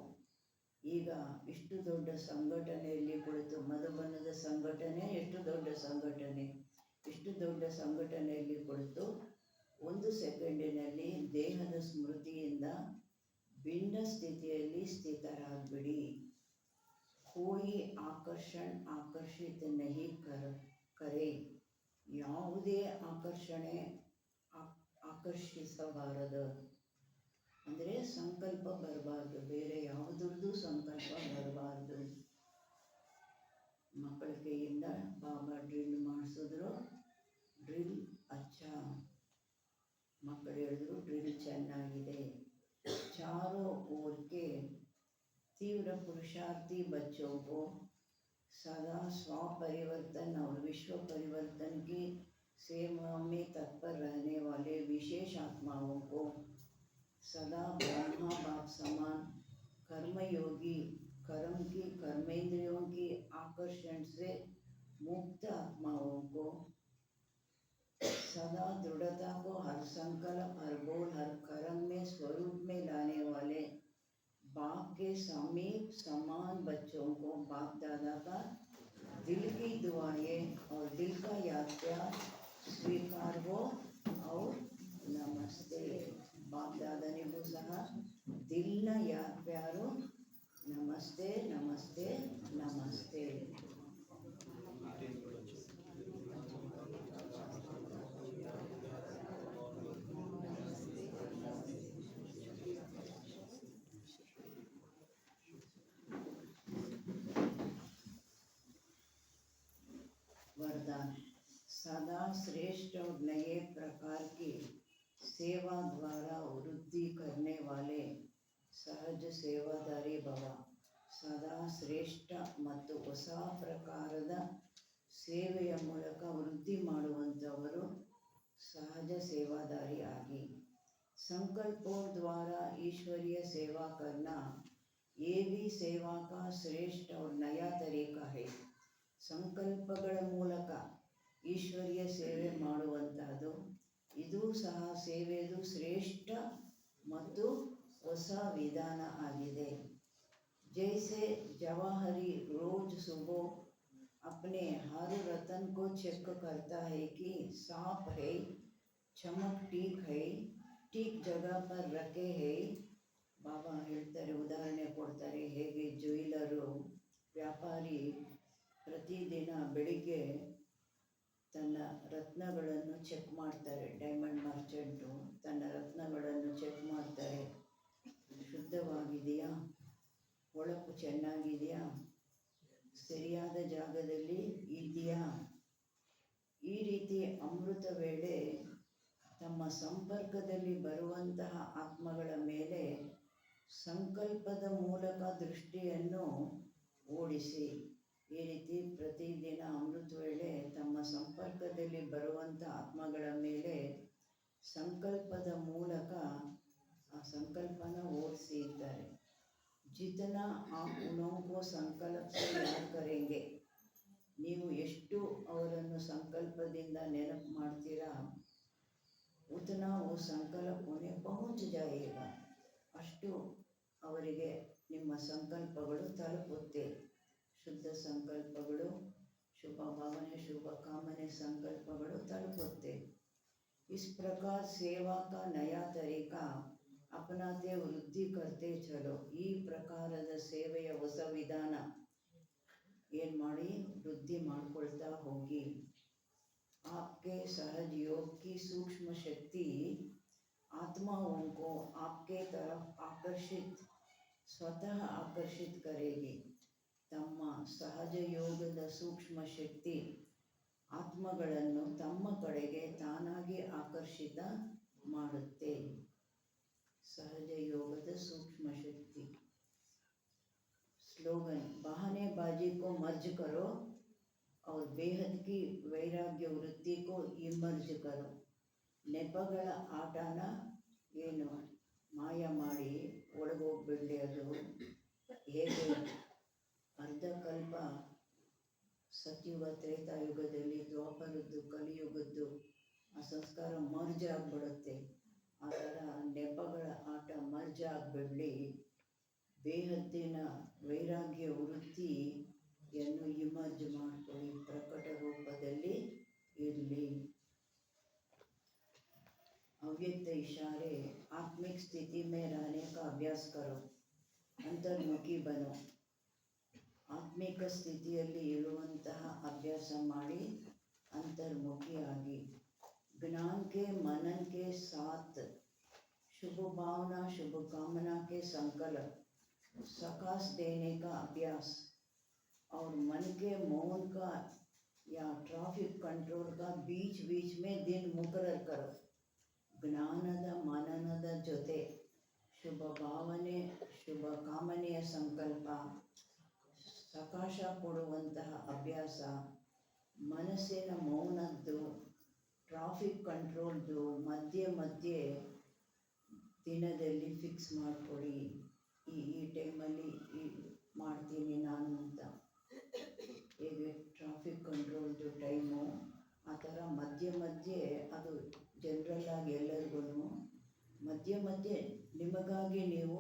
ಈಗ ಇಷ್ಟು ದೊಡ್ಡ ಸಂಘಟನೆಯಲ್ಲಿ ಕುಳಿತು, ಮಧುಬನದ ಸಂಘಟನೆ ಎಷ್ಟು ದೊಡ್ಡ ಸಂಘಟನೆ, ಇಷ್ಟು ದೊಡ್ಡ ಸಂಘಟನೆಯಲ್ಲಿ ಕುಳಿತು 1 ಸೆಕೆಂಡಿನಲ್ಲಿ ದೇಹದ ಸ್ಮೃತಿಯಿಂದ ಭಿನ್ನ ಸ್ಥಿತಿಯಲ್ಲಿ ಸ್ಥಿತರಾಗ್ಬಿಡಿ. ಕೋಯಿ ಆಕರ್ಷಿತ ನಹಿ ಕರೆ, ಯಾವುದೇ ಆಕರ್ಷಿಸಬಾರದು. ಅಂದರೆ ಸಂಕಲ್ಪ ಬರಬಾರ್ದು, ಬೇರೆ ಯಾವುದ್ರದ್ದು ಸಂಕಲ್ಪ ಬರಬಾರ್ದು. ಮಕ್ಕಳ ಕೈಯಿಂದ ಬಾಬಾ ಡ್ರಿಲ್ ಮಾಡಿಸಿದ್ರು. ಡ್ರಿಲ್ ಅಚ್ಚ, ಮಕ್ಕಳು ಹೇಳಿದ್ರು ಡ್ರಿಲ್ ಚೆನ್ನಾಗಿದೆ. ಚಾರೋ ಓರ್ के तीव्र पुरुषार्थी बच्चों को सदा स्व परिवर्तन और विश्व परिवर्तन की सेवा में तत्पर रहने वाले विशेष आत्माओं को सदा ब्रह्मा बाप समान, कर्मयोगी, कर्म की कर्मेंद्रियों की आकर्षण से मुक्त आत्माओं को सदा दृढ़ता को हर संकल्प, हर बोल, हर कर्म में स्वरूप में लाने वाले बाप के समीप समान बच्चों को बाप दादा का दिल की दुआएं और दिल का याद प्यार स्वीकार हो और नमस्ते. बाप दादानिಗೂ ಸಹ ದಿಲ್ನ ಯಾದ್ ಪ್ಯಾರು ನಮಸ್ತೆ ನಮಸ್ತೆ ನಮಸ್ತೆ. वरदान. सदा श्रेष्ठ और नए प्रकार की सेवा द्वारा वृद्धि करने वाले सहज सेवादारी भव. सदा ಶ್ರೇಷ್ಠ ಮತ್ತು ಹೊಸ ಪ್ರಕಾರದ ಸೇವೆಯ ಮೂಲಕ ವೃದ್ಧಿ ಮಾಡುವಂಥವರು सहज सेवादारी आगे. संकल्पों द्वारा ईश्वरीय सेवा करना ये भी सेवा का श्रेष्ठ और नया तरीका है. ಸಂಕಲ್ಪಗಳ ಮೂಲಕ ಈಶ್ವರೀಯ ಸೇವೆ ಮಾಡುವಂತಹದ್ದು ಇದು ಸಹ ಸೇವೆಯದು ಶ್ರೇಷ್ಠ ಮತ್ತು ಹೊಸ ವಿಧಾನ ಆಗಿದೆ. जैसे जवाहरी रोज सुबह अपने हर रतन को चेक करता है कि साफ है, चमक ठीक है, ठीक जगह पर रखे है. बाबा ಹೇಳ್ತಾರೆ, ಉದಾಹರಣೆ ಕೊಡ್ತಾರೆ, ಹೇಗೆ ಜ್ಯುವೆಲರು ವ್ಯಾಪಾರಿ ಪ್ರತಿದಿನ ಬೆಳಿಗ್ಗೆ ತನ್ನ ರತ್ನಗಳನ್ನು ಚೆಕ್ ಮಾಡ್ತಾರೆ. ಡೈಮಂಡ್ ಮರ್ಚೆಂಟು ತನ್ನ ರತ್ನಗಳನ್ನು ಚೆಕ್ ಮಾಡ್ತಾರೆ, ಶುದ್ಧವಾಗಿದೆಯಾ, ಹೊಳಪು ಚೆನ್ನಾಗಿದೆಯಾ, ಸರಿಯಾದ ಜಾಗದಲ್ಲಿ ಇದೆಯಾ. ಈ ರೀತಿ ಅಮೃತ ವೇಳೆ ತಮ್ಮ ಸಂಪರ್ಕದಲ್ಲಿ ಬರುವಂತಹ ಆತ್ಮಗಳ ಮೇಲೆ ಸಂಕಲ್ಪದ ಮೂಲಕ ದೃಷ್ಟಿಯನ್ನು ಓಡಿಸಿ. ಈ ರೀತಿ ಪ್ರತಿದಿನ ಅಮೃತ ವೇಳೆ ತಮ್ಮ ಸಂಪರ್ಕದಲ್ಲಿ ಬರುವಂಥ ಆತ್ಮಗಳ ಮೇಲೆ ಸಂಕಲ್ಪದ ಮೂಲಕ ಆ ಸಂಕಲ್ಪನ ಓಡಿಸಿ ಇದ್ದಾರೆ. ಜಿತನಾ ಆಪ್ ಉನೋಂಕೋ ಸಂಕಲ್ಪ ಯಾದ್ ಕರೆಂಗೆ, ನೀವು ಎಷ್ಟು ಅವರನ್ನು ಸಂಕಲ್ಪದಿಂದ ನೆನಪು ಮಾಡ್ತೀರಾ, ಉತನಾ ಓ ಸಂಕಲ್ಪ ಉನ್ಹೇ ಪಹುಂಚ್ ಜಾಯೇಗಾ, ಅಷ್ಟು ಅವರಿಗೆ ನಿಮ್ಮ ಸಂಕಲ್ಪಗಳು ತಲುಪುತ್ತೆ. ಶುದ್ಧ ಸಂಕಲ್ಪಗಳು, ಶುಭ ಭಾವನೆ, ಶುಭ ಕಾಮನೆ ಸಂಕಲ್ಪಗಳು ತಲುಪುತ್ತೆ. इस प्रकार सेवा का नया तरीका अपनाते वृद्धि करते चलो. ಈ ಪ್ರಕಾರದ ಸೇವೆಯ ಹೊಸ ವಿಧಾನ ಏನು ಮಾಡಿ ವೃದ್ಧಿ ಮಾಡ್ಕೊಳ್ತಾ ಹೋಗಿ. आपके सहज योग की सूक्ष्म शक्ति आत्माओं को आपके तरफ आकर्षित स्वतः आकर्षित करेगी. ತಮ್ಮ ಸಹಜ ಯೋಗದ ಸೂಕ್ಷ್ಮ ಶಕ್ತಿ ಆತ್ಮಗಳನ್ನು ತಮ್ಮ ಕಡೆಗೆ ತಾನಾಗಿ ಆಕರ್ಷಿತ ಮಾಡುತ್ತೆ. सहज योगद सूक्ष्म शक्ति. स्लोगन. बहानेबाजी को मर्ज करो और बेहद की वैराग्य वृत्ति को इमर्ज करो. ನೆಪಗಳ ಆಟನ ಏನು ಮಾಯ ಮಾಡಿ ಒಳಗೋಗ್ಬಿಡಲಿ. ಅದು ಹೇಗೆ ಅರ್ಧಕಲ್ಪ ಸತ್ಯುಗ ತ್ರೇತಾಯುಗದಲ್ಲಿ ದ್ವಾಪರದ್ದು ಕಲಿಯುಗದ್ದು ಆ ಸಂಸ್ಕಾರ ಮರ್ಜ್ ಆಗಿಬಿಡುತ್ತೆ. ಆ ಥರ ನೆಪಗಳ ಆಟ ಮರ್ಜ್ ಆಗಿಬಿಡಲಿ. ಬೇಹದ್ದಿನ ವೈರಾಗ್ಯ ವೃತ್ತಿಯನ್ನು ಇಮರ್ಜ್ ಮಾಡ್ಕೊಳ್ಳಿ, ಪ್ರಕಟ ರೂಪದಲ್ಲಿ ಇರಲಿ. ಅವ್ಯಕ್ತ इशारे आत्मिक स्थिति में रहने का अभ्यास करो. ಅಂತರ್ಮುಖಿ ಬನು. ಆತ್ಮಿಕ ಸ್ಥಿತಿಯಲ್ಲಿ ಇರುವಂತಹ ಅಭ್ಯಾಸ ಮಾಡಿ ಅಂತರ್ಮುಖಿಯಾಗಿ. ज्ञान के मनन के साथ शुभ भावना शुभ कामना के संकल्प सकाश देने का अभ्यास और मन के मौन का या ट्रैफिक कंट्रोल का बीच बीच में दिन मुकर्रर करो. ಜ್ಞಾನದ ಮನನದ ಜೊತೆ ಶುಭ ಭಾವನೆ ಶುಭ ಕಾಮನೆಯ ಸಂಕಲ್ಪ, ಸಕಾಶ ಕೊಡುವಂತಹ ಅಭ್ಯಾಸ, ಮನಸ್ಸಿನ ಮೌನದ್ದು, ಟ್ರಾಫಿಕ್ ಕಂಟ್ರೋಲ್ದು ಮಧ್ಯೆ ಮಧ್ಯೆ ದಿನದಲ್ಲಿ ಫಿಕ್ಸ್ ಮಾಡ್ಕೊಳ್ಳಿ, ಈ ಟೈಮಲ್ಲಿ ಈ ಮಾಡ್ತೀನಿ ನಾನು ಅಂತ. ಹೇಗೆ ಟ್ರಾಫಿಕ್ ಕಂಟ್ರೋಲ್ದು ಟೈಮು ಆ ಥರ ಮಧ್ಯೆ ಮಧ್ಯೆ ಅದು ಜನರಲ್ಲಾಗಿ ಎಲ್ಲರಿಗೂ ಮಧ್ಯೆ ಮಧ್ಯೆ ನಿಮಗಾಗಿ ನೀವು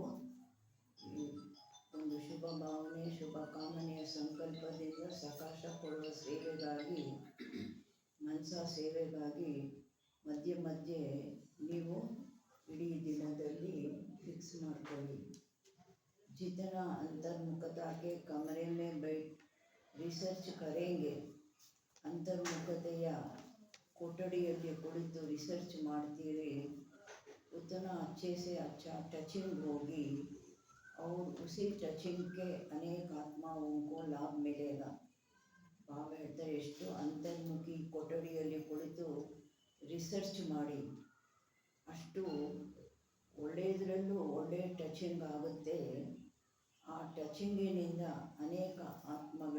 ಈ ಒಂದು ಶುಭ ಭಾವನೆ ಶುಭ ಕಾಮನೆಯ ಸಂಕಲ್ಪದಿಂದ ಸಕಾಶ ಕೊಡುವ ಸೇವೆಗಾಗಿ ಮನಸಾ ಸೇವೆಗಾಗಿ ಮಧ್ಯೆ ಮಧ್ಯೆ ನೀವು ಇಡೀ ದಿನದಲ್ಲಿ ಫಿಕ್ಸ್ ಮಾಡ್ಕೊಳ್ಳಿ. जितना अंतर्मुखता के कमरे में बैठ रिसर्च करेंगे, ಅಂತರ್ಮುಖತೆಯ ಕೊಠಡಿಯಲ್ಲಿ ಕುಳಿತು ರಿಸರ್ಚ್ ಮಾಡ್ತೀರಿ, उतना अच्छे से अच्छा टचिंग होगी और उसी टचिंग के अनेक आत्माओं को लाभ मिलेगा. ಭಾವ ಹೇಳ್ತಾರೆ, ಎಷ್ಟು ಅಂತರ್ಮುಖಿ ಕೊಠಡಿಯಲ್ಲಿ ಕುಳಿತು ರಿಸರ್ಚ್ ಮಾಡಿ ಅಷ್ಟು ಒಳ್ಳೆಯದರಲ್ಲೂ ಒಳ್ಳೆಯ ಟಚಿಂಗ್ ಆಗುತ್ತೆ. ಆ ಟಚಿಂಗಿನಿಂದ ಅನೇಕ ಆತ್ಮಗಳು